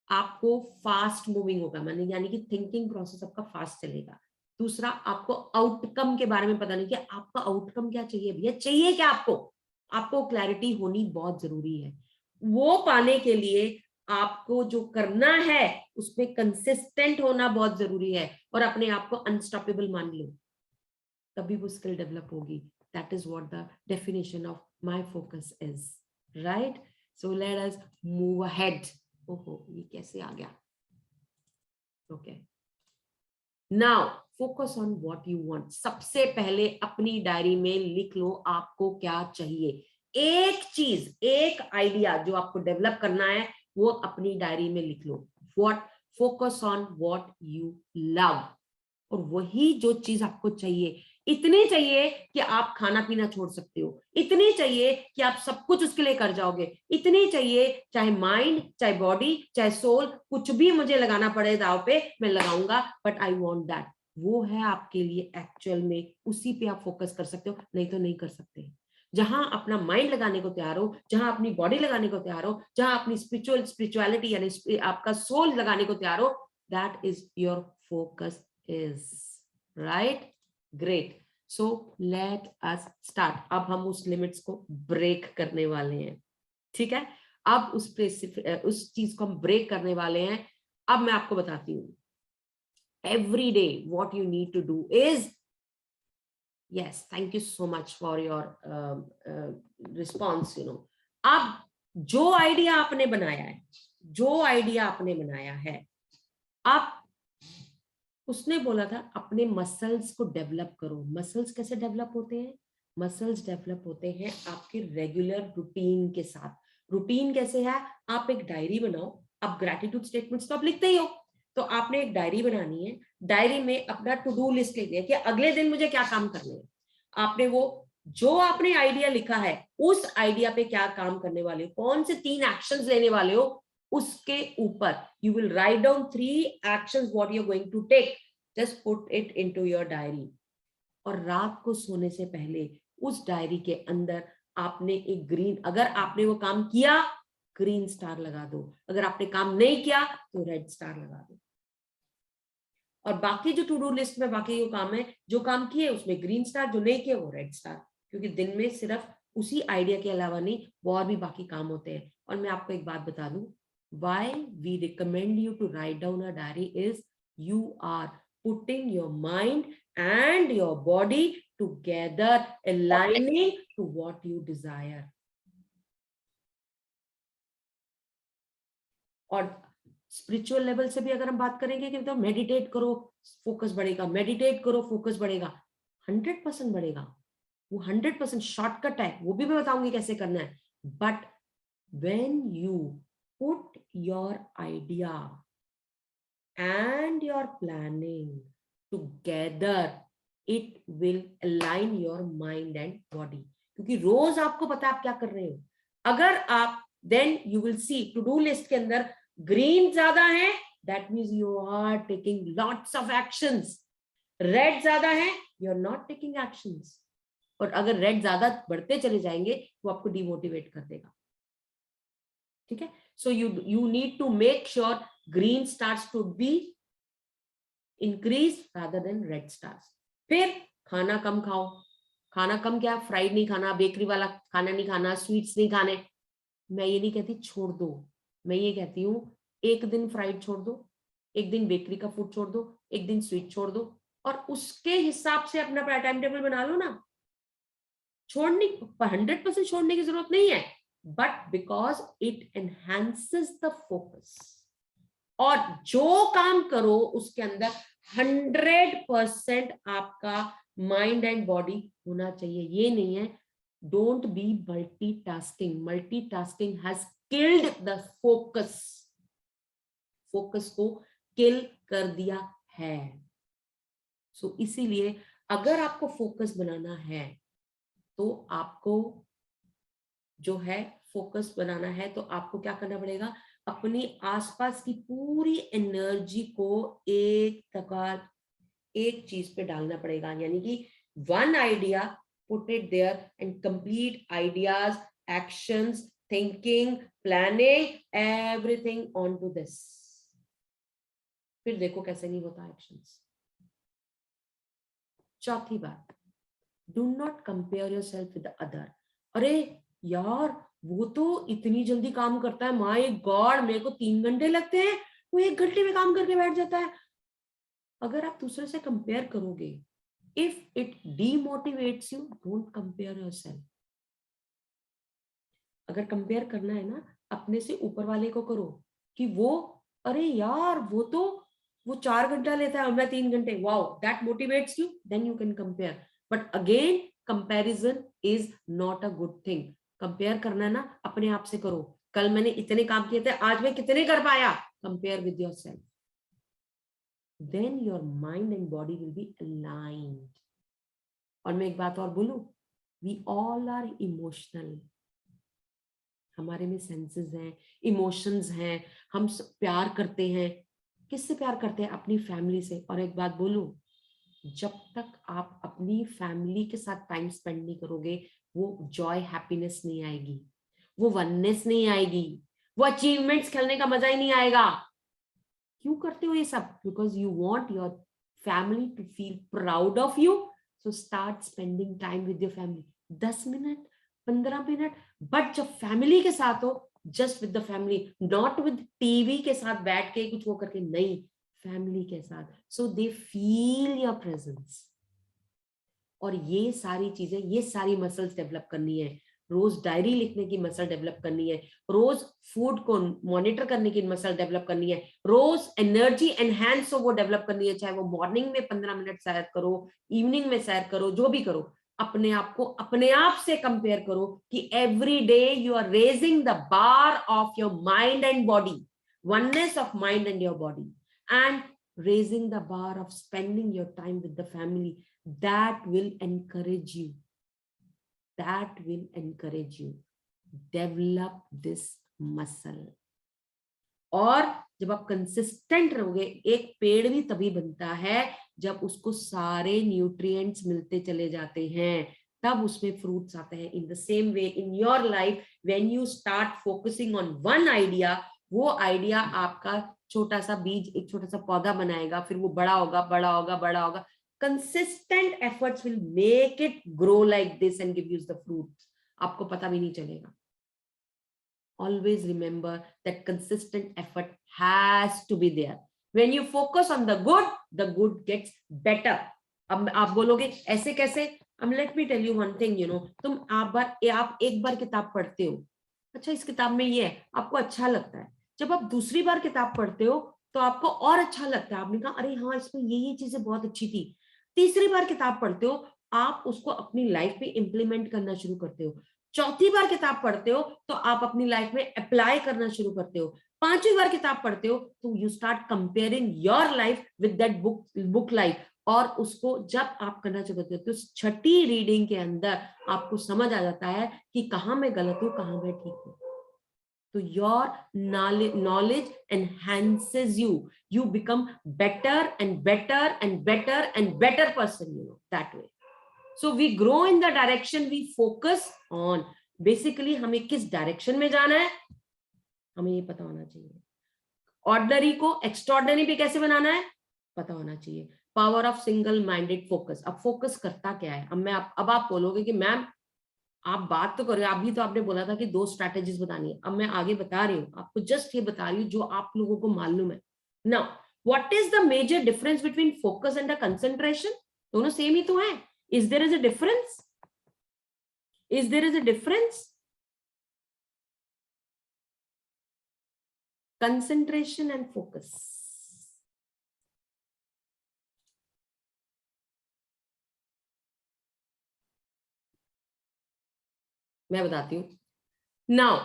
आपको fast moving होगा, माने यानी कि thinking process आपका fast चलेगा। दूसरा, आपको outcome के बारे में पता नहीं कि आपका आउटकम क्या चाहिए, भैया चाहिए क्या आपको क्लैरिटी होनी बहुत जरूरी है। वो पाने के लिए आपको जो करना है उसमें कंसिस्टेंट होना बहुत जरूरी है, और अपने आप को अनस्टॉपेबल मान लो, तभी वो स्किल डेवलप होगी। That is what the definition of my focus is, right? So let us move ahead. ओहो, ये कैसे आ गया? Okay, now focus on what you want. सबसे पहले अपनी डायरी में लिख लो आपको क्या चाहिए। एक चीज, एक आइडिया जो आपको डेवलप करना है, वो अपनी डायरी में लिख लो। What, focus on what you love, और वही जो चीज आपको चाहिए, इतनी चाहिए कि आप खाना पीना छोड़ सकते हो, इतनी चाहिए कि आप सब कुछ उसके लिए कर जाओगे, इतनी चाहिए चाहे माइंड, चाहे बॉडी, चाहे सोल, कुछ भी मुझे लगाना पड़े दाव पे, मैं लगाऊंगा, बट आई वांट दैट। वो है आपके लिए एक्चुअल में, उसी पे आप फोकस कर सकते हो, नहीं तो नहीं कर सकते। जहां अपना माइंड लगाने को तैयार हो, जहां अपनी बॉडी लगाने को तैयार हो, जहां अपनी स्पिरिचुअलिटी यानी आपका सोल लगाने को तैयार हो, that is your focus is, right? Great. So let us start. अब हम उस लिमिट्स को ब्रेक करने वाले हैं, ठीक है? अब उस चीज को हम ब्रेक करने वाले हैं। अब मैं आपको बताती हूँ, every day what you need to do is, yes, thank you so much for your response, you know. अब जो आइडिया आपने बनाया है, अब उसने बोला था अपने मसल्स को डेवलप करो। मसल्स कैसे डेवलप होते हैं? मसल्स डेवलप होते हैं आपके रेगुलर रूटीन के साथ। रूटीन कैसे है? आप एक डायरी बनाओ। अब ग्रैटिट्यूड स्टेटमेंट्स तो आप लिखते ही हो, तो आपने एक डायरी बनानी है। डायरी में अपना टू डू लिस्ट लिख दिया कि अगले दिन मुझे क्या काम करने हैं। आपने वो जो आपने आइडिया लिखा है, उस आइडिया पे क्या काम करने वाले हो, कौन से 3 एक्शंस लेने वाले हो, उसके ऊपर you will write down 3 actions what you are going to take, just put it into your diary. और रात को सोने से पहले उस डायरी के अंदर आपने एक ग्रीन, अगर आपने वो काम किया ग्रीन स्टार लगा दो, अगर आपने काम नहीं किया तो रेड स्टार लगा दो। और बाकी जो टू डू लिस्ट में बाकी जो काम है, जो काम किए उसमें ग्रीन स्टार, जो नहीं किए वो रेड स्टार, क्योंकि दिन में सिर्फ उसी आइडिया के अलावा नहीं वो और भी बाकी काम होते हैं। और मैं आपको एक बात बता दूं, why we recommend you to write down a diary is you are putting your mind and your body together, aligning to what you desire. और स्पिरिचुअल लेवल से भी अगर हम बात करेंगे कि मतलब मेडिटेट करो फोकस बढ़ेगा, मेडिटेट करो फोकस बढ़ेगा, 100% बढ़ेगा, वो 100% शॉर्टकट है, वो भी मैं बताऊंगी कैसे करना है। But when you put your idea and your planning together, it will align your mind and body, क्योंकि रोज आपको पता है आप क्या कर रहे हो। अगर आप then you will see to do list के अंदर ग्रीन ज्यादा है, that means you are taking lots of actions, red ज्यादा है you are not taking actions. और अगर रेड ज्यादा बढ़ते चले जाएंगे तो आपको डिमोटिवेट कर देगा, ठीक है। So you need to make sure green stars to be increase rather than red stars. फिर खाना कम खाओ, खाना कम क्या, फ्राइड नहीं खाना, बेकरी वाला खाना नहीं खाना, स्वीट्स नहीं खाने। मैं ये नहीं कहती छोड़ दो, मैं ये कहती हूँ एक दिन फ्राइड छोड़ दो, एक दिन बेकरी का फूड छोड़ दो, एक दिन स्वीट छोड़ दो, और उसके हिसाब से अपना टाइम टेबल बना लो ना। छोड़ने 100% छोड़ने की जरूरत नहीं है, but because it enhances the focus. और जो काम करो उसके अंदर 100% आपका माइंड एंड बॉडी होना चाहिए। ये नहीं है don't be multitasking, multitasking has killed the focus, focus को किल कर दिया है। सो इसीलिए अगर आपको फोकस बनाना है तो आपको जो है फोकस बनाना है तो आपको क्या करना पड़ेगा, अपनी आसपास की पूरी एनर्जी को एक चीज पे डालना पड़ेगा, यानी कि one idea, put it there and complete ideas, actions, thinking, planning, everything on to this. फिर देखो कैसे नहीं होता एक्शंस। चौथी बात, do not compare yourself with other. अरे यार वो तो इतनी जल्दी काम करता है, माय गॉड मेरे को 3 घंटे लगते हैं, वो 1 घंटे में काम करके बैठ जाता है। अगर आप दूसरे से कंपेयर करोगे, if it demotivates you, don't compare yourself. अगर कंपेयर करना है ना, अपने से ऊपर वाले को करो कि वो, अरे यार वो 4 घंटा लेता है, मैं 3 घंटे, wow, that motivates you, then you can compare. But again comparison is not a good thing. Compare करना है ना, अपने आप से करो, कल मैंने इतने काम किए थे, आज मैं कितने कर पाया, compare with yourself, then your mind and body will be aligned. और मैं एक बात और बोलूं, वी ऑल आर इमोशनल, हमारे में सेंसेस हैं, इमोशंस हैं, हम प्यार करते हैं। किससे प्यार करते हैं? अपनी फैमिली से। और एक बात बोलूं, जब तक आप अपनी फैमिली के साथ टाइम स्पेंड नहीं करोगे, वो जॉय हैप्पीनेस नहीं आएगी, वो वननेस नहीं आएगी, वो अचीवमेंट्स खेलने का मजा ही नहीं आएगा। क्यों करते हो ये सब? Because you want your family to feel proud of you. So start spending time with your family, 10 minute, 15 minute, but जब फैमिली के साथ हो, just with the family, not with TV के साथ बैठ के कुछ वो करके, नहीं, फैमिली के साथ, सो दे फील योर प्रेजेंस। और ये सारी चीजें, ये सारी मसल्स डेवलप करनी है। रोज डायरी लिखने की मसल डेवलप करनी है, रोज फूड को मॉनिटर करने की मसल डेवलप करनी है, रोज एनर्जी एनहांस हो वो डेवलप करनी है। चाहे वो मॉर्निंग में 15 मिनट सैर करो, इवनिंग में सैर करो, जो भी करो, अपने आप को अपने आप से कंपेयर करो कि every day you are raising the bar of your mind and body, oneness of mind and your body, and raising the bar of spending your time with the family. That will encourage you, that will encourage you, develop this muscle. और जब आप consistent रहोगे, एक पेड़ भी तभी बनता है जब उसको सारे न्यूट्रिएंट्स मिलते चले जाते हैं, तब उसमें फ्रूट्स आते हैं. In the same way in your life, when you start focusing on one idea, वो आइडिया आपका छोटा सा बीज, एक छोटा सा पौधा बनाएगा, फिर वो बड़ा होगा, बड़ा होगा, बड़ा होगा. Consistent efforts will make it grow like this and give you the fruits. आपको पता भी नहीं चलेगा. Always remember that consistent effort has to be there. When you focus on the good gets better. अब आप बोलोगे ऐसे कैसे? Let me tell you one thing, तुम आप एक बार किताब पढ़ते हो, अच्छा इस किताब में ये है, आपको अच्छा लगता है. जब आप दूसरी बार किताब पढ़ते हो तो आपको और अच्छा लगता है. आपने कहा अरे हाँ, इसमें ये चीजें बहुत अच्छी थी. तीसरी बार किताब पढ़ते हो, आप उसको अपनी लाइफ में इंप्लीमेंट करना शुरू करते हो. चौथी बार किताब पढ़ते हो तो आप अपनी लाइफ में अप्लाई करना शुरू करते हो. पांचवी बार किताब पढ़ते हो तो you start comparing your life with that book life. और उसको जब आप करना शुरू करते हो तो छठी रीडिंग के अंदर आपको समझ आ जाता है कि कहाँ मैं गलत हूँ, कहाँ मैं ठीक हूँ. So your knowledge enhances you. You become better and better and better and better person, that way. So we grow in the direction we focus on. Basically, हमें किस डायरेक्शन में जाना है, हमें ये पता होना चाहिए. ऑर्डिनरी को एक्स्ट्राऑर्डिनरी पे कैसे बनाना है, पता होना चाहिए. Power of single minded focus. अब फोकस करता क्या है? अब आप बोलोगे कि मैम आप बात तो करो, अभी तो आपने बोला था कि 2 स्ट्रैटेजीज बतानी है. अब मैं आगे बता रही हूँ आपको, जस्ट ये बता रही हूँ जो आप लोगों को मालूम है. Now what is the major difference between focus and concentration? दोनों सेम ही तो है. Is there is a difference? Is there is a difference? Concentration and focus. मैं बताती हूँ. नाउ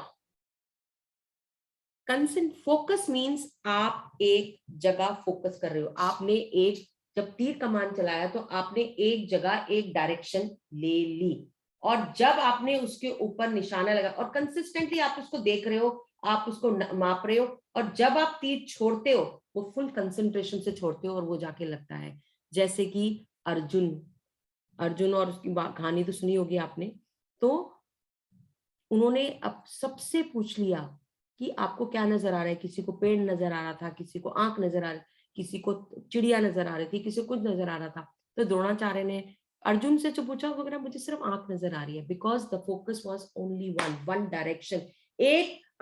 फोकस मीन्स आप एक जगह फोकस कर रहे हो. आपने एक जब तीर कमान चलाया तो आपने एक जगह एक डायरेक्शन ले ली, और जब आपने उसके ऊपर निशाना लगा और कंसिस्टेंटली आप उसको देख रहे हो, आप उसको माप रहे हो, और जब आप तीर छोड़ते हो वो फुल कंसंट्रेशन से छोड़ते हो और वो जाके लगता है. जैसे कि अर्जुन और उसकी कहानी तो सुनी होगी आपने. तो उन्होंने अब सबसे पूछ लिया कि आपको क्या नजर आ रहा है. किसी को पेड़ नजर आ रहा था, किसी को आंख नजर आ रही, किसी को चिड़िया नजर आ रही थी, किसी को कुछ नजर आ रहा था. तो द्रोणाचार्य ने अर्जुन से जो पूछा, वो कह रहा मुझे सिर्फ आंख नजर आ रही है. Because the focus was only one direction.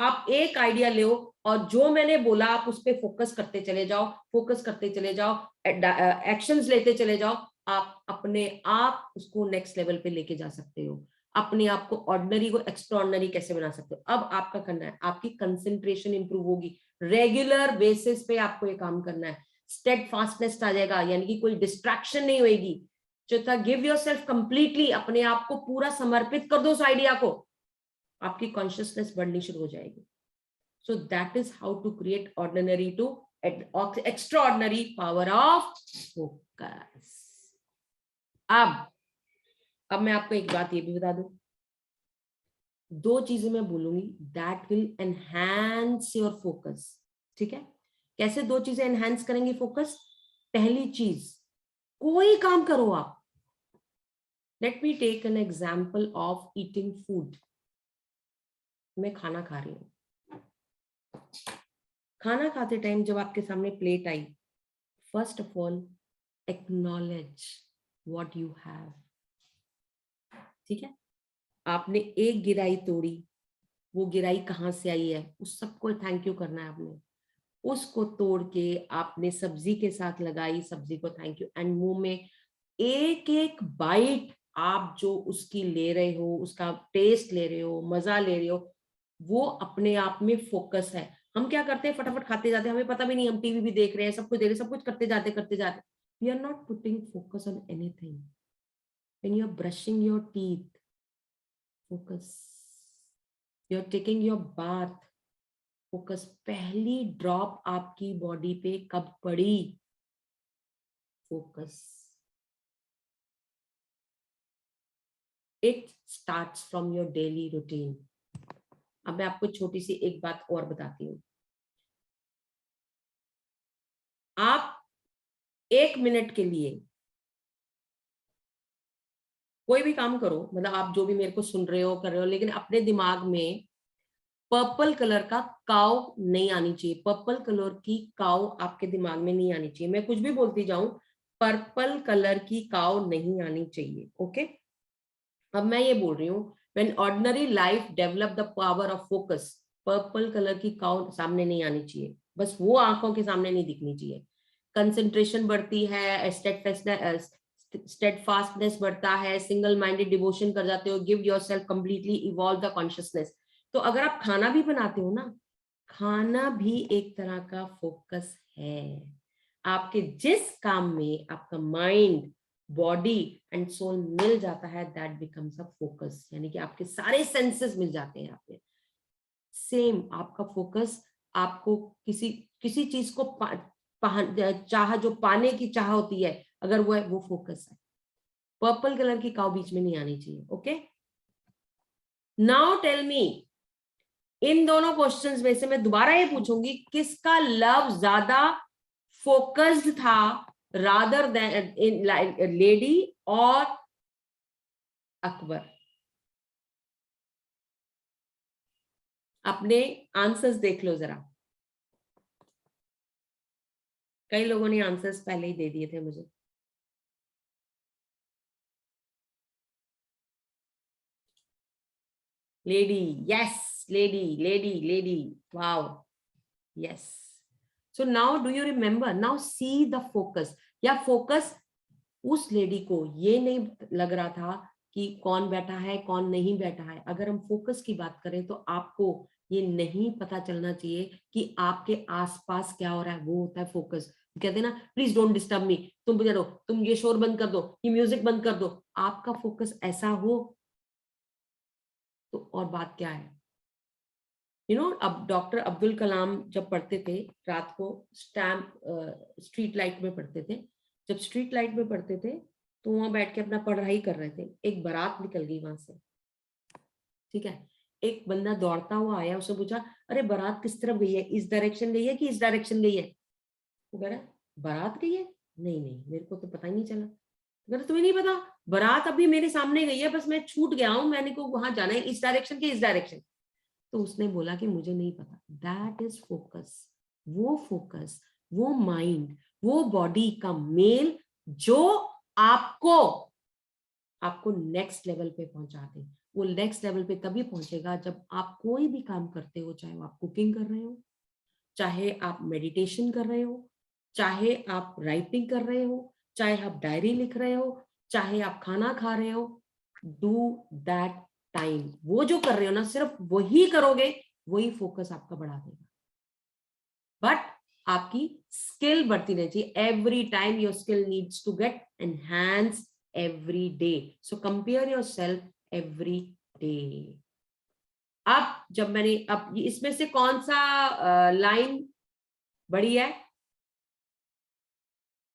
आप एक आइडिया लो और जो मैंने बोला आप उस पर फोकस करते चले जाओ, फोकस करते चले जाओ, एक्शंस लेते चले जाओ. आप अपने आप उसको नेक्स्ट लेवल पे लेके जा सकते हो. अपने आप को ऑर्डिनरी को एक्स्ट्राऑर्डिनरी कैसे बना सकते हो. अब आपका करना है, आपकी कंसंट्रेशन इंप्रूव होगी. रेगुलर बेसिस पे आपको ये काम करना है. स्टेडफास्टनेस आ जाएगा, यानी कि कोई डिस्ट्रैक्शन नहीं होगी. चौथा, गिव योरसेल्फ कंप्लीटली. अपने आप को पूरा समर्पित कर दो उस आइडिया को. आपकी कॉन्शियसनेस बढ़नी शुरू हो जाएगी. So that is how to create ordinary to extraordinary power of focus. अब मैं आपको एक बात ये भी बता दूं. 2 चीजें मैं बोलूंगी that will enhance your focus. ठीक है? कैसे 2 चीजें एनहांस करेंगे फोकस? पहली चीज, कोई काम करो आप. Let me take an example of eating food. मैं खाना खा रही हूं. खाना खाते टाइम जब आपके सामने plate I, first of all acknowledge what you have. ठीक है? आपने एक गिराई तोड़ी, वो गिराई कहाँ से आई है, उस सबको थैंक यू करना है आपने. उसको तोड़ के आपने सब्जी के साथ लगाई, सब्जी को थैंक यू. एंड मुंह में एक एक बाइट आप जो उसकी ले रहे हो, उसका टेस्ट ले रहे हो, मजा ले रहे हो, वो अपने आप में फोकस है. हम क्या करते हैं, फटाफट खाते जाते हैं, हमें पता भी नहीं, हम टीवी भी देख रहे हैं, सब कुछ देख रहे हैं, सब कुछ करते जाते. We are not putting focus on anything. When you are brushing your teeth, focus. You're taking your bath, focus. पहली ड्रॉप आपकी बॉडी पे कब पड़ी, focus. It starts from your daily routine. अब मैं आपको छोटी सी एक बात और बताती हूँ. आप 1 मिनट के लिए कोई भी काम करो, मतलब आप जो भी मेरे को सुन रहे हो कर रहे हो, लेकिन अपने दिमाग में पर्पल कलर का काव नहीं आनी चाहिए, पर्पल कलर की काव आपके दिमाग में नहीं आनी चाहिए। मैं कुछ भी बोलती जाऊं, पर्पल कलर की काव नहीं आनी चाहिए। ओके, अब मैं ये बोल रही हूँ, when ordinary life develop the power of focus, purple colour की काव सामने नहीं आनी चाहिए, बस वो आंखों के सामने नहीं दिखनी चाहिए। कंसंट्रेशन बढ़ती है, स्टेडफास्टनेस बढ़ता है, सिंगल माइंडेड डिवोशन कर जाते हो, give yourself completely, evolve the consciousness. तो अगर आप खाना भी बनाते हो ना, खाना भी एक तरह का फोकस है। आपके जिस काम में आपका माइंड, बॉडी एंड सोल मिल जाता है, दैट बिकम्स अ फोकस, यानी कि आपके सारे सेंसेस मिल जाते हैं यहाँ पे। सेम आपका फोकस, आपको किसी किसी चीज को चाह, जो पाने की चाह होती है, अगर वो है, वो फोकस है। पर्पल कलर की काव बीच में नहीं आनी चाहिए। ओके, नाउ टेल मी, इन दोनों क्वेश्चंस में से मैं दोबारा ये पूछूंगी, किसका लव ज्यादा फोकस्ड था, रादर देन लेडी और अकबर? अपने आंसर्स देख लो जरा। कई लोगों ने आंसर्स पहले ही दे दिए थे मुझे। Lady, yes, lady lady lady, wow, yes. So now do you remember, now see the focus, या फोकस उस लेडी को ये नहीं लग रहा था कि कौन बैठा है कौन नहीं बैठा है। अगर हम फोकस की बात करें तो आपको ये नहीं पता चलना चाहिए कि आपके आसपास क्या हो रहा है, वो होता है फोकस। कहते हैं ना, प्लीज डोंट डिस्टर्ब मी, तुम करो, तुम ये शोर बंद कर दो, ये म्यूजिक बंद कर दो। आपका फोकस ऐसा हो तो और बात क्या है। अब डॉक्टर अब्दुल कलाम जब पढ़ते थे रात को, स्ट्रीट लाइट में पढ़ते थे, जब स्ट्रीट लाइट में पढ़ते थे तो वहां बैठ के अपना पढ़ाई कर रहे थे, एक बारात निकल गई वहां से। ठीक है, एक बंदा दौड़ता हुआ आया, उसने पूछा, अरे बारात किस तरफ गई है, इस डायरेक्शन गई है कि इस डायरेक्शन गई है? वो कह रहा, बारात गई है? नहीं नहीं, मेरे को तो पता ही नहीं चला। तो तुम्हें नहीं पता? बारात अभी मेरे सामने गई है, बस मैं छूट गया हूँ, मैंने को वहां जाना है, इस डायरेक्शन के इस डायरेक्शन। तो उसने बोला कि मुझे नहीं पता। That is focus. वो फोकस, वो माइंड, वो बॉडी का मेल जो आपको आपको नेक्स्ट लेवल पे पहुंचा दे। वो नेक्स्ट लेवल पे तभी पहुंचेगा जब आप कोई भी काम करते हो, चाहे आप कुकिंग कर रहे हो, चाहे आप मेडिटेशन कर रहे हो, चाहे आप राइटिंग कर रहे हो, चाहे आप डायरी लिख रहे हो, चाहे आप खाना खा रहे हो, डू दैट टाइम। वो जो कर रहे हो ना, सिर्फ वही करोगे, वही फोकस आपका बढ़ा देगा। बट आपकी स्किल बढ़ती रहनी चाहिए। Every time your skill needs to get enhance every day, so compare yourself every day. अब जब मैंने, अब इसमें से कौन सा लाइन बड़ी है?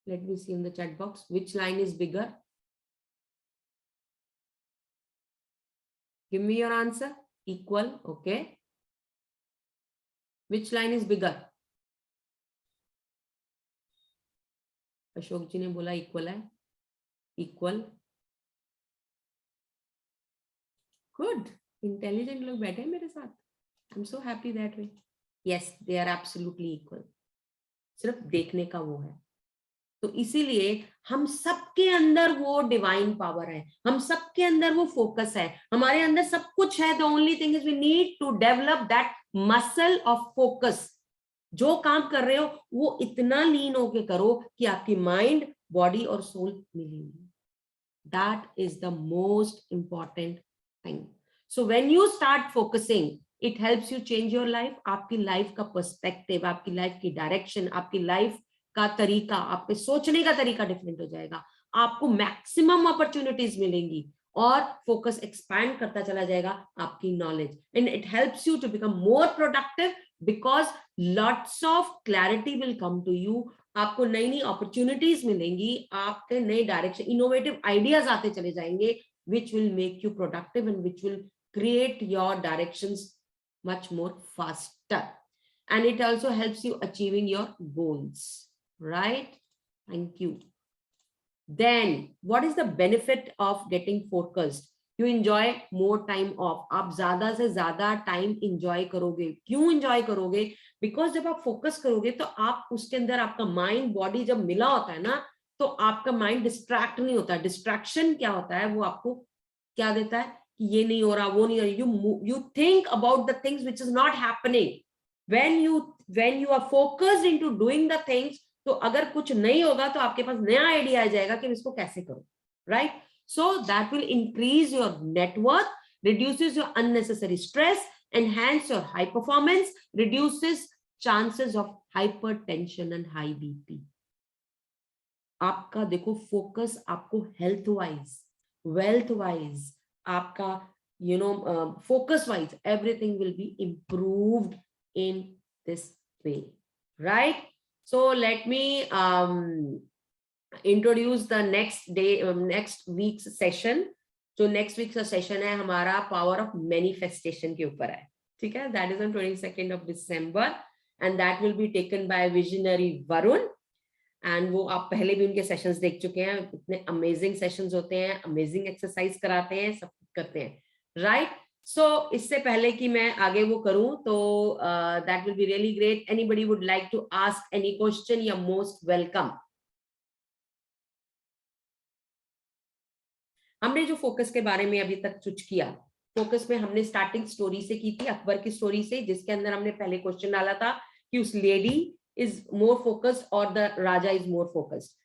Let me see in the chat box, which line is bigger? Give me your answer. Equal, okay. Which line is bigger? Ashok ji ने बोला इक्वल है, इक्वल। गुड, इंटेलिजेंट लोग बैठे हैं मेरे साथ। I am so happy that way. Yes, they are absolutely equal, सिर्फ देखने का वो है। तो इसीलिए हम सबके अंदर वो डिवाइन पावर है, हम सबके अंदर वो फोकस है, हमारे अंदर सब कुछ है। The only thing is we need to develop that muscle of focus. जो काम कर रहे हो वो इतना लीन होके करो कि आपकी माइंड, बॉडी और सोल मिली। That is the most important thing. So when you start focusing, it helps you change your life. आपकी लाइफ का पर्सपेक्टिव, आपकी लाइफ की डायरेक्शन, आपकी लाइफ का तरीका, आपके सोचने का तरीका डिफरेंट हो जाएगा। आपको मैक्सिमम अपॉर्चुनिटीज मिलेंगी और फोकस एक्सपैंड करता चला जाएगा आपकी knowledge, and it helps you to become more productive because lots of clarity will come to you. आपको नई नई अपॉर्चुनिटीज मिलेंगी, आपके नए डायरेक्शन, इनोवेटिव आइडियाज आते चले जाएंगे, which will make you productive and which will create your directions much more faster, and it also helps you achieving your goals, right? Thank you. Then what is the benefit of getting focused? You enjoy more time off. आप ज्यादा से ज्यादा time enjoy करोगे. क्यों enjoy करोगे? Because जब आप focus करोगे तो आप उसके अंदर आपका माइंड बॉडी जब मिला होता है ना, तो आपका माइंड डिस्ट्रैक्ट नहीं होता. डिस्ट्रैक्शन क्या होता है? वो आपको क्या देता है कि ये नहीं हो रहा, वो नहीं हो रहा. You think about the things which is not happening. When you are focused into doing the things, तो अगर कुछ नहीं होगा तो आपके पास नया आइडिया आ जाएगा कि इसको कैसे करो. Right? So that will increase your net worth, reduces your unnecessary stress, enhance your high performance, reduces chances of hypertension and high BP. आपका देखो फोकस आपको हेल्थ वाइज, वेल्थ वाइज, आपका focus wise, everything will be improved in this way, right? So let me introduce the next week's session. जो next week का session है हमारा power of manifestation के ऊपर है, ठीक है? That is on 22nd of December and that will be taken by visionary Varun. And वो आप पहले भी उनके सेशंस देख चुके हैं. इतने अमेजिंग सेशंस होते हैं, अमेजिंग एक्सरसाइज कराते हैं, सब कुछ करते हैं, राइट? सो इससे पहले कि मैं आगे वो करूं तो that will be really great. Anybody would like to ask any question? You are most welcome. हमने जो फोकस के बारे में अभी तक कुछ किया, फोकस में हमने स्टार्टिंग स्टोरी से की थी, अकबर की स्टोरी से, जिसके अंदर हमने पहले क्वेश्चन डाला था कि उस lady is more focused or the Raja is more focused.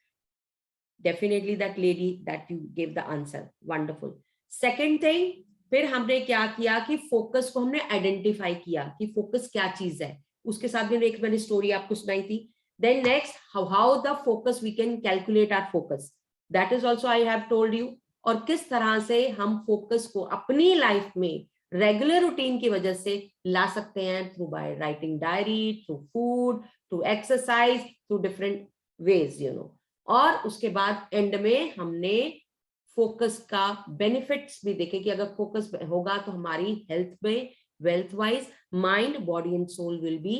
Definitely that lady that you gave the answer. Wonderful. Second thing, फिर हमने क्या किया कि फोकस को हमने आइडेंटिफाई किया कि फोकस क्या चीज है. उसके साथ भी एक मैंने स्टोरी आपको सुनाई थी. Then next, how the focus we can calculate our focus. That is also I have told you. और किस तरह से हम फोकस को अपनी लाइफ में रेगुलर रूटीन की वजह से ला सकते हैं, through by writing diary, through food, through exercise, through different ways, और उसके बाद एंड में हमने फोकस का बेनिफिट्स भी देखे कि अगर फोकस होगा तो हमारी हेल्थ में, wealth wise, mind, body and soul will be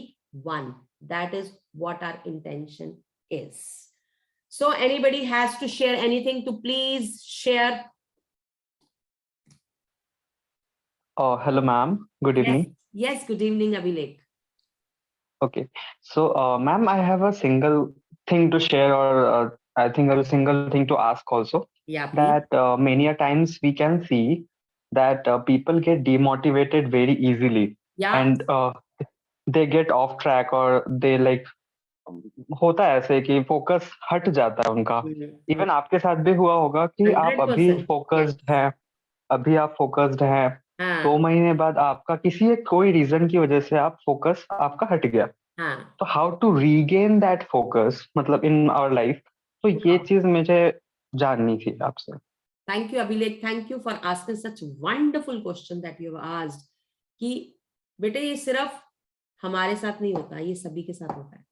one. That is what our intention is. So anybody has to share anything, to please share. Hello, ma'am. Good evening. Yes, good evening, Abhilek. Okay. So, ma'am, I have a single thing to share, or I think a single thing to ask also. Yeah, please. That many a times we can see that people get demotivated very easily. Yeah. And they get off track, or they like होता है ऐसे कि focus हट जाता है उनका. Even आपके साथ भी हुआ होगा कि आप अभी 100%. फोकस्ड हैं, अभी आप फोकस्ड हैं, हाँ. 2 महीने बाद आपका किसी एक कोई रीजन की वजह से आप फोकस आपका हट गया. हाँ. तो how to regain that focus, मतलब इन आवर लाइफ. तो ये चीज मुझे जाननी थी आपसे. Thank you, Abhilek. Thank you for asking such wonderful question that you have asked. कि बेटे ये सिर्फ हमारे साथ नहीं होता, ये सभी के साथ होता है.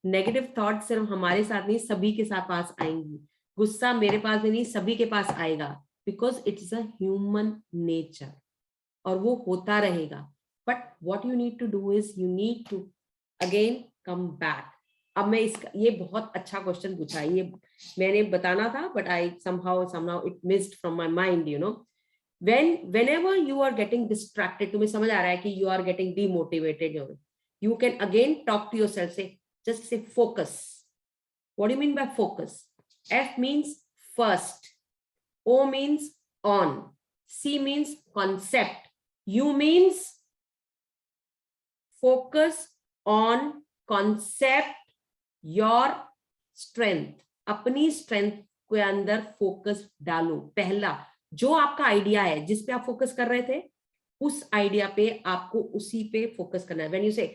नेगेटिव थॉट सिर्फ हमारे साथ नहीं, सभी के साथ पास आएंगी. गुस्सा मेरे पास नहीं, सभी के पास आएगा. Because it's a human nature और वो होता रहेगा. But what you need to do is you need to again come back. अब मैं इसका ये बहुत अच्छा क्वेश्चन पूछा, ये मैंने बताना था but I somehow it missed from my mind, whenever you are getting distracted, तुम्हें समझ आ रहा है कि you are getting demotivated, you can again talk to yourself, just say focus. What do you mean by focus? F means first, O means on, C means concept, U means focus on concept, your strength. अपनी strength के अंदर focus डालो. पहला जो आपका idea है, जिस पे आप फोकस कर रहे थे, उस आइडिया पे आपको उसी पे फोकस करना है. When you say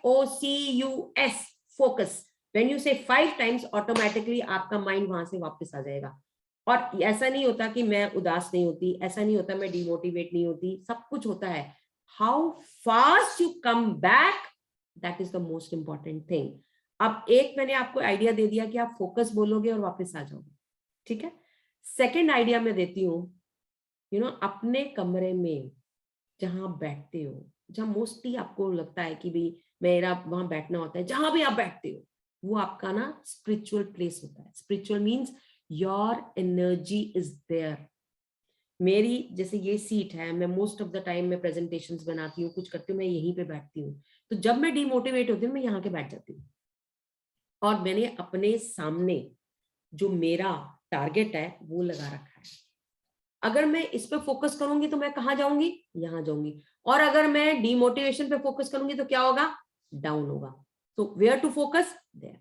FOCUS, focus, when you say 5 times, automatically आपका माइंड वहां से वापस आ जाएगा. और ऐसा नहीं होता कि मैं उदास नहीं होती, ऐसा नहीं होता मैं डिमोटिवेट नहीं होती, सब कुछ होता है. How fast you come back, that is the most important thing. अब एक मैंने आपको आइडिया दे दिया कि आप फोकस बोलोगे और वापस आ जाओगे, ठीक है. सेकेंड आइडिया मैं देती हूँ, अपने कमरे में जहां बैठते हो, जहां मोस्टली आपको लगता है कि भाई मेरा वहां बैठना होता है, जहां भी आप बैठते हो, वो आपका ना स्पिरिचुअल प्लेस होता है। Spiritual means your energy is there. मेरी जैसे ये सीट है, मैं मोस्ट ऑफ द टाइम मैं प्रेजेंटेशंस बनाती हूँ, कुछ करती हूँ, मैं यहीं पे बैठती हूँ। तो जब मैं डिमोटिवेट होती हूँ मैं यहाँ के बैठ जाती हूँ, और मैंने अपने सामने जो मेरा टारगेट है वो लगा रखा है। अगर मैं इस पे फोकस करूंगी तो मैं कहाँ जाऊंगी? यहाँ जाऊंगी। और अगर मैं डिमोटिवेशन पे फोकस करूंगी तो क्या होगा? डाउन होगा। तो where to focus? There.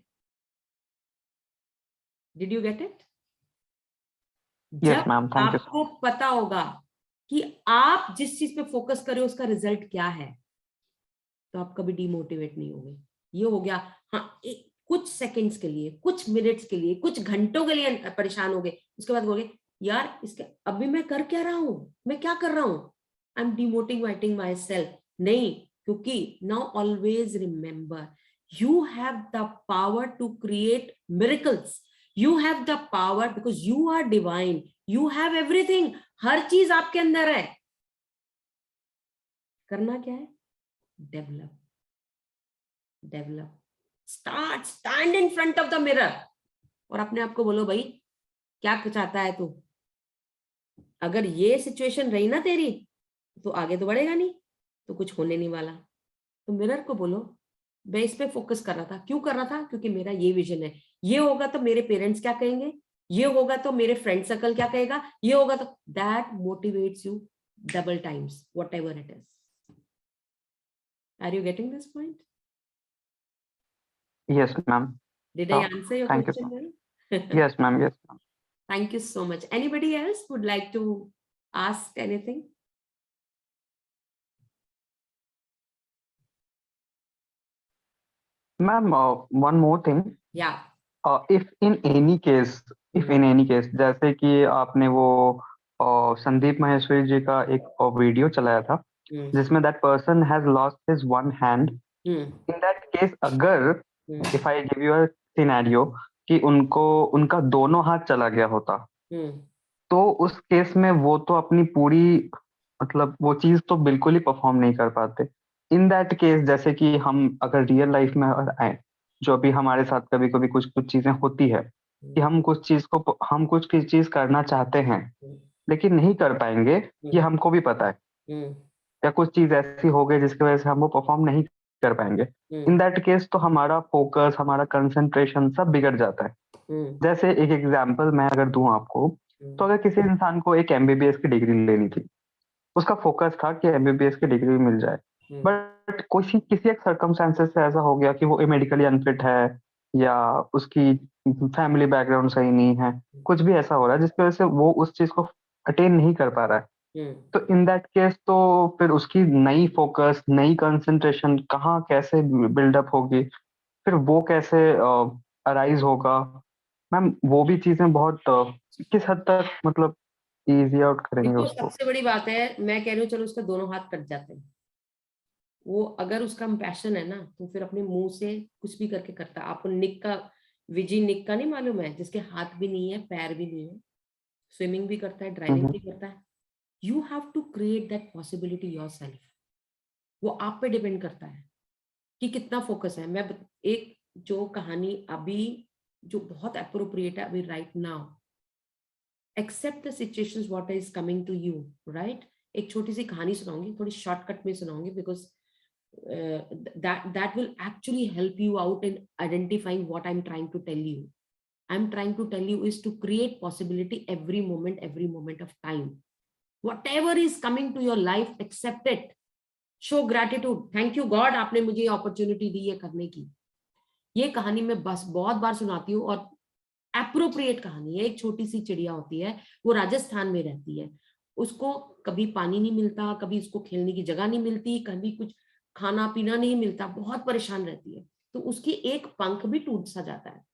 Did you get it? Yes, जब ma'am. Thank you so आपको पता होगा कि आप जिस चीज पे फोकस कर रहे हो उसका रिजल्ट क्या है, तो आप कभी डिमोटिवेट नहीं होगे। ये हो गया, हाँ, कुछ सेकंड्स के लिए, कुछ मिनट्स के लिए, कुछ घंटों के लिए परेशान हो गए, उसके बाद बोलोगे यार इसके अभी मैं कर क्या रहा हूं, मैं क्या कर रहा हूं, I am demotivating myself. नहीं, क्योंकि now always remember you have the power to create miracles. You have the power because you are divine, you have everything. हर चीज आपके अंदर है। करना क्या है? Develop, develop. Stand in front of the mirror और अपने आप को बोलो भाई क्या चाहता है तू। अगर ये सिचुएशन रही ना तेरी तो आगे तो बढ़ेगा नहीं, तो कुछ होने नहीं वाला। तो मिरर को बोलो मैं इस पे फोकस कर रहा था। क्यों कर रहा था? क्योंकि मेरा ये विजन है। ये होगा तो मेरे पेरेंट्स क्या कहेंगे, ये होगा तो मेरे फ्रेंड सर्कल क्या कहेगा, ये होगा तो that motivates you double times whatever it is. Are you getting this point? Yes, ma'am. Did I answer your Thank you. question well? Yes, ma'am. Yes, ma'am. Thank you so much. Anybody else would like to ask anything? Ma'am, one more thing. Yeah. If in any case, जैसे कि आपने वो संदीप माहेश्वरी जी का एक video चलाया था जिसमें that person has lost his one hand. In that case, अगर if I give you a scenario कि उनका दोनों हाथ चला गया होता, तो उस केस में वो तो अपनी पूरी मतलब वो चीज तो बिल्कुल ही परफॉर्म नहीं कर पाते। इन दैट केस जैसे कि हम अगर रियल लाइफ में आए, जो अभी हमारे साथ कभी कभी कुछ कुछ चीजें होती है कि हम कुछ चीज करना चाहते हैं लेकिन नहीं कर पाएंगे, ये हमको भी पता है, या कुछ चीज ऐसी हो गई जिसकी वजह से हम वो परफॉर्म नहीं कर पाएंगे। इन दैट केस तो हमारा फोकस, हमारा कंसंट्रेशन सब बिगड़ जाता है। जैसे एक एग्जांपल मैं अगर दूं आपको, तो अगर किसी इंसान को एक एमबीबीएस की डिग्री लेनी थी, उसका फोकस था कि एमबीबीएस की डिग्री मिल जाए, बट किसी एक सर्कमस्टेंसेस से ऐसा हो गया कि वो मेडिकली अनफिट है या उसकी फैमिली बैकग्राउंड सही नहीं है, कुछ भी ऐसा हो रहा है जिसकी वजह से वो उस चीज को अटेन नहीं कर पा रहा है। तो इन दैट केस तो फिर उसकी नई फोकस, नई कंसंट्रेशन कहाँ कैसे बिल्डअप होगी, फिर वो कैसे अराइज होगा। मैम वो भी चीजें बहुत किस हद तक मतलब इजी आउट करेंगे देखो उसको। सबसे बड़ी बात है, मैं कह रही हूँ चलो उसका दोनों हाथ कट जाते हैं, वो अगर उसका पैशन है ना तो फिर अपने मुंह से कुछ भी करके करता है। आपको विजी निक का नहीं मालूम है, जिसके हाथ भी नहीं है पैर भी नहीं है, स्विमिंग भी करता है, ड्राइविंग भी करता है। You have to create that possibility yourself. वो आप पे डिपेंड करता है कि कितना फोकस है। मैं एक जो कहानी अभी जो बहुत अप्रोप्रिएट है अभी right now, except the situations what is coming to you, right. एक छोटी सी कहानी सुनाऊंगी, थोड़ी शॉर्टकट में सुनाऊंगी, because that will actually help you out in identifying what I'm trying to tell you. I'm trying to tell you is to create possibility every moment of time. Whatever is coming to your life, accept it. Show gratitude. Thank you God, आपने मुझे ये opportunity दी है करने की। ये कहानी मैं बस बहुत बार सुनाती हूँ और एप्रोप्रिएट कहानी है। एक छोटी सी चिड़िया होती है, वो राजस्थान में रहती है, उसको कभी पानी नहीं मिलता, कभी उसको खेलने की जगह नहीं मिलती, कभी कुछ खाना पीना नहीं मिलता, बहुत परेशान रहती है। तो उसकी एक पंख भी टूट सा जाता है,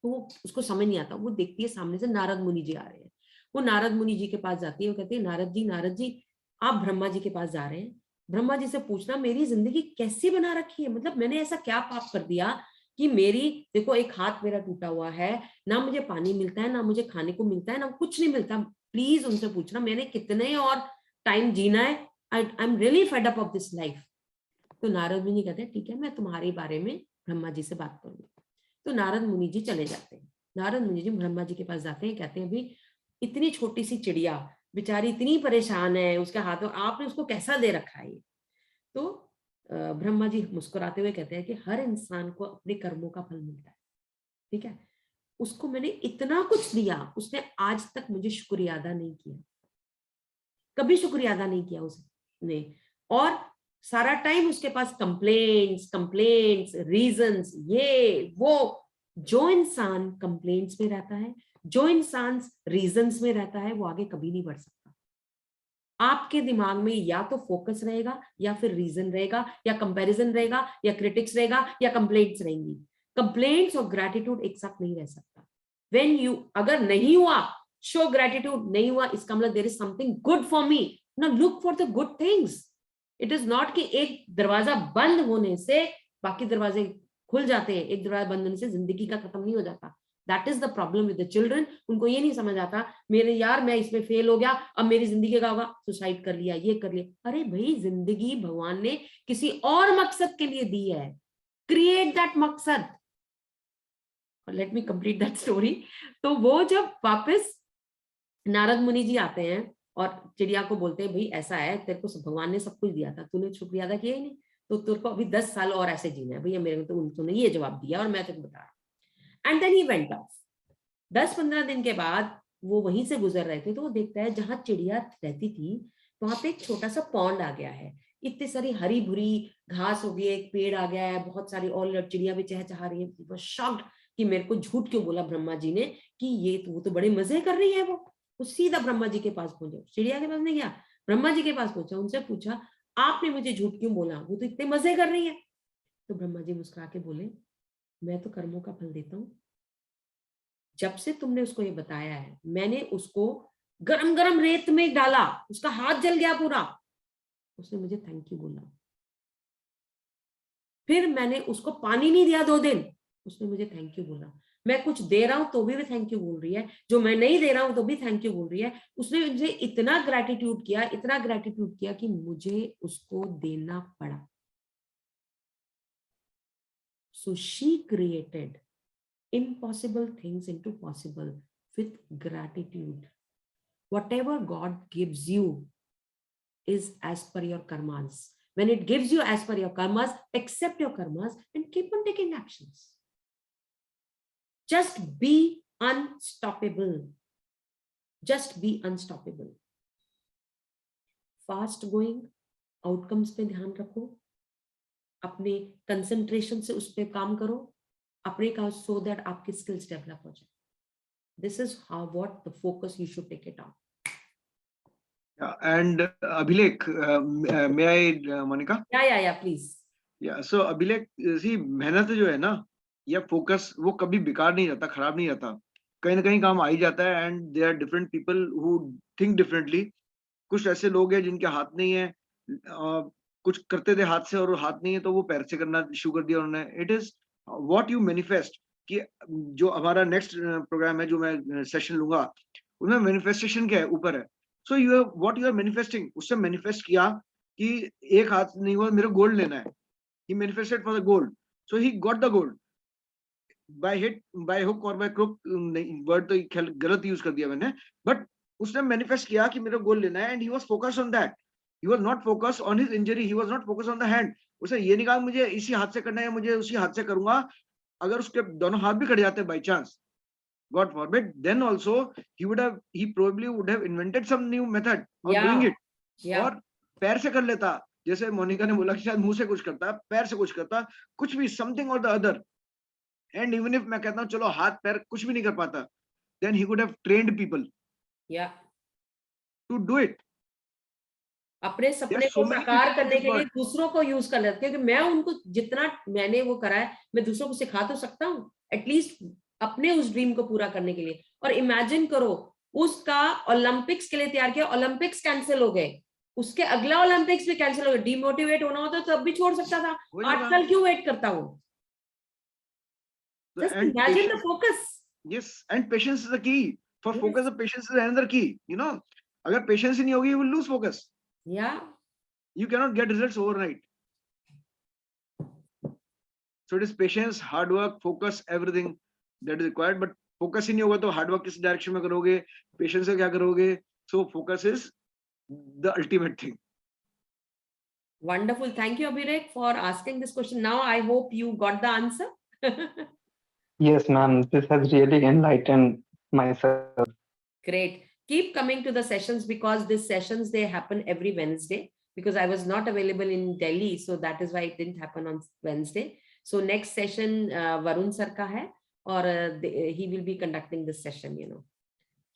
तो वो उसको समझ नहीं आता। वो देखती है सामने से नारद मुनि जी आ रहे हैं, वो नारद मुनि जी के पास जाती है, वो कहती है नारद जी आप ब्रह्मा जी के पास जा रहे हैं, ब्रह्मा जी से पूछना मेरी जिंदगी कैसी बना रखी है, मतलब मैंने ऐसा क्या पाप कर दिया कि मेरी देखो एक हाथ मेरा टूटा हुआ है, ना मुझे पानी मिलता है, ना मुझे खाने को मिलता है, ना कुछ नहीं मिलता। प्लीज उनसे पूछना मैंने कितने और टाइम जीना है, I am really fed up of this life. तो नारद मुनि कहते हैं ठीक है, मैं तुम्हारे बारे में ब्रह्मा जी से बात करूंगी। तो नारद मुनि जी चले जाते हैं। नारद मुनि जी ब्रह्मा जी के पास जाते हैं, कहते हैं भाई इतनी छोटी सी चिड़िया बेचारी इतनी परेशान है, उसके हाथों आपने उसको कैसा दे रखा है। तो ब्रह्मा जी मुस्कुराते हुए कहते हैं कि हर इंसान को अपने कर्मों का फल मिलता है, ठीक है। उसको मैंने इतना कुछ दिया, उसने आज तक मुझे शुक्रिया अदा नहीं किया, कभी शुक्रिया अदा नहीं किया उसने, और सारा टाइम उसके पास कंप्लेंट्स रीजंस, ये वो। जो इंसान कंप्लेंट्स में रहता है, जो इंसान रीजंस में रहता है, वो आगे कभी नहीं बढ़ सकता। आपके दिमाग में या तो फोकस रहेगा, या फिर रीजन रहेगा, या कंपैरिजन रहेगा, या क्रिटिक्स रहेगा, या कंप्लेंट्स रहेंगी। कंप्लेंट्स और ग्रेटिट्यूड एक साथ नहीं रह सकता। व्हेन यू, अगर नहीं हुआ शो ग्रेटिट्यूड, नहीं हुआ इसका मतलब there is something good for me, now look for the good things. It is not कि एक दरवाजा बंद होने से बाकी दरवाजे खुल जाते हैं, एक दरवाजा बंद होने से जिंदगी का खत्म नहीं हो जाता। That is the problem with the children. उनको ये नहीं समझ आता मेरे यार मैं इसमें फेल हो गया, अब मेरी जिंदगी का होगा, सुसाइड कर लिया, ये कर लिया। अरे भाई जिंदगी भगवान ने किसी और मकसद के लिए दी है, क्रिएट दैट मकसद। Let me complete that story. तो वो जब वापस नारद मुनि जी आते हैं और चिड़िया को बोलते हैं भाई ऐसा है, तेरे को भगवान ने सब कुछ दिया था, तूने शुक्रिया अदा किया ही नहीं, तो तेरे को अभी 10 साल और ऐसे जीना है भैया, मेरे को तो तूने ये जवाब दिया और मैं तेरे को बता रहा। And then he went off. 10-15 दिन के बाद वो वहीं से गुजर रहे थे, तो वो देखता है जहां चिड़िया रहती थी वहां पे एक छोटा सा पॉन्ड आ गया है, इतनी सारी हरी भुरी घास हो गई, एक पेड़ आ गया है, बहुत सारी और चिड़िया भी चहचहा रही है। वो शॉक्ड कि मेरे को झूठ क्यों बोला ब्रह्मा जी ने कि ये तो, वो तो बड़े मजे कर रही है। वो सीधा ब्रह्मा जी के पास पहुंचे, चिड़िया के पास नहीं गया, ब्रह्मा जी के पास पहुंचा, उनसे पूछा आपने मुझे झूठ क्यों बोला, वो तो इतने मजे कर रही है। तो ब्रह्मा जी मुस्कुरा के बोले मैं तो कर्मों का फल देता हूं, जब से तुमने उसको ये बताया है, मैंने उसको गरम गरम रेत में डाला, उसका हाथ जल गया पूरा, उसने मुझे थैंक यू बोला। फिर मैंने उसको पानी नहीं दिया 2 दिन, उसने मुझे थैंक यू बोला। मैं कुछ दे रहा हूं तो भी थैंक यू बोल रही है, जो मैं नहीं दे रहा हूं तो भी थैंक यू बोल रही है। उसने मुझे इतना ग्रेटिट्यूड किया, इतना ग्रेटिट्यूड किया कि मुझे उसको देना पड़ा। So she created impossible things into possible with gratitude. Whatever God gives you is as per your karmas. When it gives you as per your karmas, accept your karmas and keep on taking actions. Just be unstoppable. Just be unstoppable. Fast going, outcomes पे ध्यान रखो, अपने concentration से उस पे काम करो, अपने का, so that आपकी skills develop हो जाए. This is how, what the focus you should take it on. Yeah, and Abhilek, may I, Monica? Yeah, please. Yeah, so Abhilek, see, मेहनत जो है ना, या फोकस, वो कभी बेकार नहीं रहता, खराब नहीं रहता, कहीं ना कहीं काम आ ही जाता है। And there are different people who think differently. कुछ ऐसे लोग हैं जिनके हाथ नहीं है, कुछ करते थे हाथ से और हाथ नहीं है तो वो पैर से करना शुरू कर दिया उन्होंने। It is what you manifest. कि जो हमारा नेक्स्ट प्रोग्राम है, जो मैं सेशन लूंगा, उसमें मैनिफेस्टेशन क्या है, ऊपर है। So you have what you are manifesting, उससे मैनिफेस्ट किया कि एक हाथ नहीं हुआ, मेरे गोल्ड लेना है। He manifested for the gold, so he got the gold by hook और बाय क्रुक। वर्ड तो गलत यूज कर दिया मैंने, बट उसने मैनिफेस्ट किया कि मेरे गोल्ड लेना है, and he was focused on that. He was not focused on his injury, he was not focused on the hand. उसने ये नहीं कहा मुझे इसी हाथ से करना है, मुझे उसी हाथ से करूंगा। अगर उसके दोनों हाथ भी कट जाते by chance, God forbid, then also he probably would have invented some new method of doing it. और पैर से कर लेता, जैसे मोनिका ने बोला कि शायद मुंह से कुछ करता, पैर से कुछ करता, कुछ भी, something or the other. And even if मैं कहता हूँ चलो हाथ पैर कुछ भी नहीं कर पाता, then he could have trained people to do it. अपने सपने को साकार करने के लिए दूसरों को यूज कर लेते, क्योंकि मैं उनको जितना मैंने वो करा है, मैं दूसरों को सिखा तो सकता हूँ एटलीस्ट अपने उस ड्रीम को पूरा करने के लिए। और इमेजिन करो, उसका ओलंपिक्स के लिए तैयार किया, ओलंपिक्स कैंसिल हो गए, उसके अगला ओलंपिक्स भी कैंसिल हो गया। डिमोटिवेट होना होता तो अब भी छोड़ सकता था, 8 साल क्यों वेट करता वो? Just imagine the focus. Yes, and patience is the key. For focus, the patience is another key. You know, अगर patience ही नहीं होगी, you will lose focus. Yeah. You cannot get results overnight. So it is patience, hard work, focus, everything that is required. But focus ही नहीं होगा तो hard work किस direction में करोगे, patience से क्या करोगे? So focus is the ultimate thing. Wonderful. Thank you, Abhirek, for asking this question. Now I hope you got the answer. Yes, ma'am. This has really enlightened myself. Great. Keep coming to the sessions, because these sessions, they happen every Wednesday, because I was not available in Delhi. So that is why it didn't happen on Wednesday. So next session, Varun sir ka hai, or he will be conducting this session,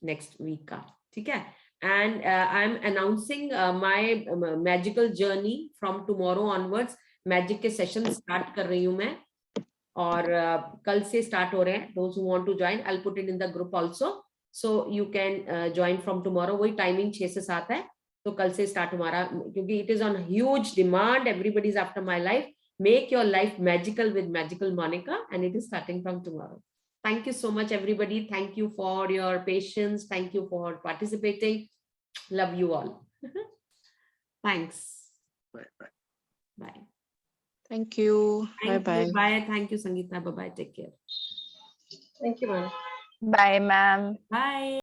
next week ka. Okay? And I'm announcing my magical journey from tomorrow onwards. Magic के session start कर रही हूँ मैं, और कल से start हो रहे हैं. Those who want to join, I'll put it in the group also. So you can join from tomorrow. वही timing 6 से 7 है. तो कल से start हमारा, क्योंकि it is on huge demand. Everybody is after my life. Make your life magical with Magical Monica, and it is starting from tomorrow. Thank you so much, everybody. Thank you for your patience. Thank you for participating. Love you all. Thanks. Bye bye. Bye. Thank you. Bye Thank you. bye. Bye. Thank you, Sangeeta. Bye bye. Take care. Thank you, ma'am. Bye, ma'am. Bye.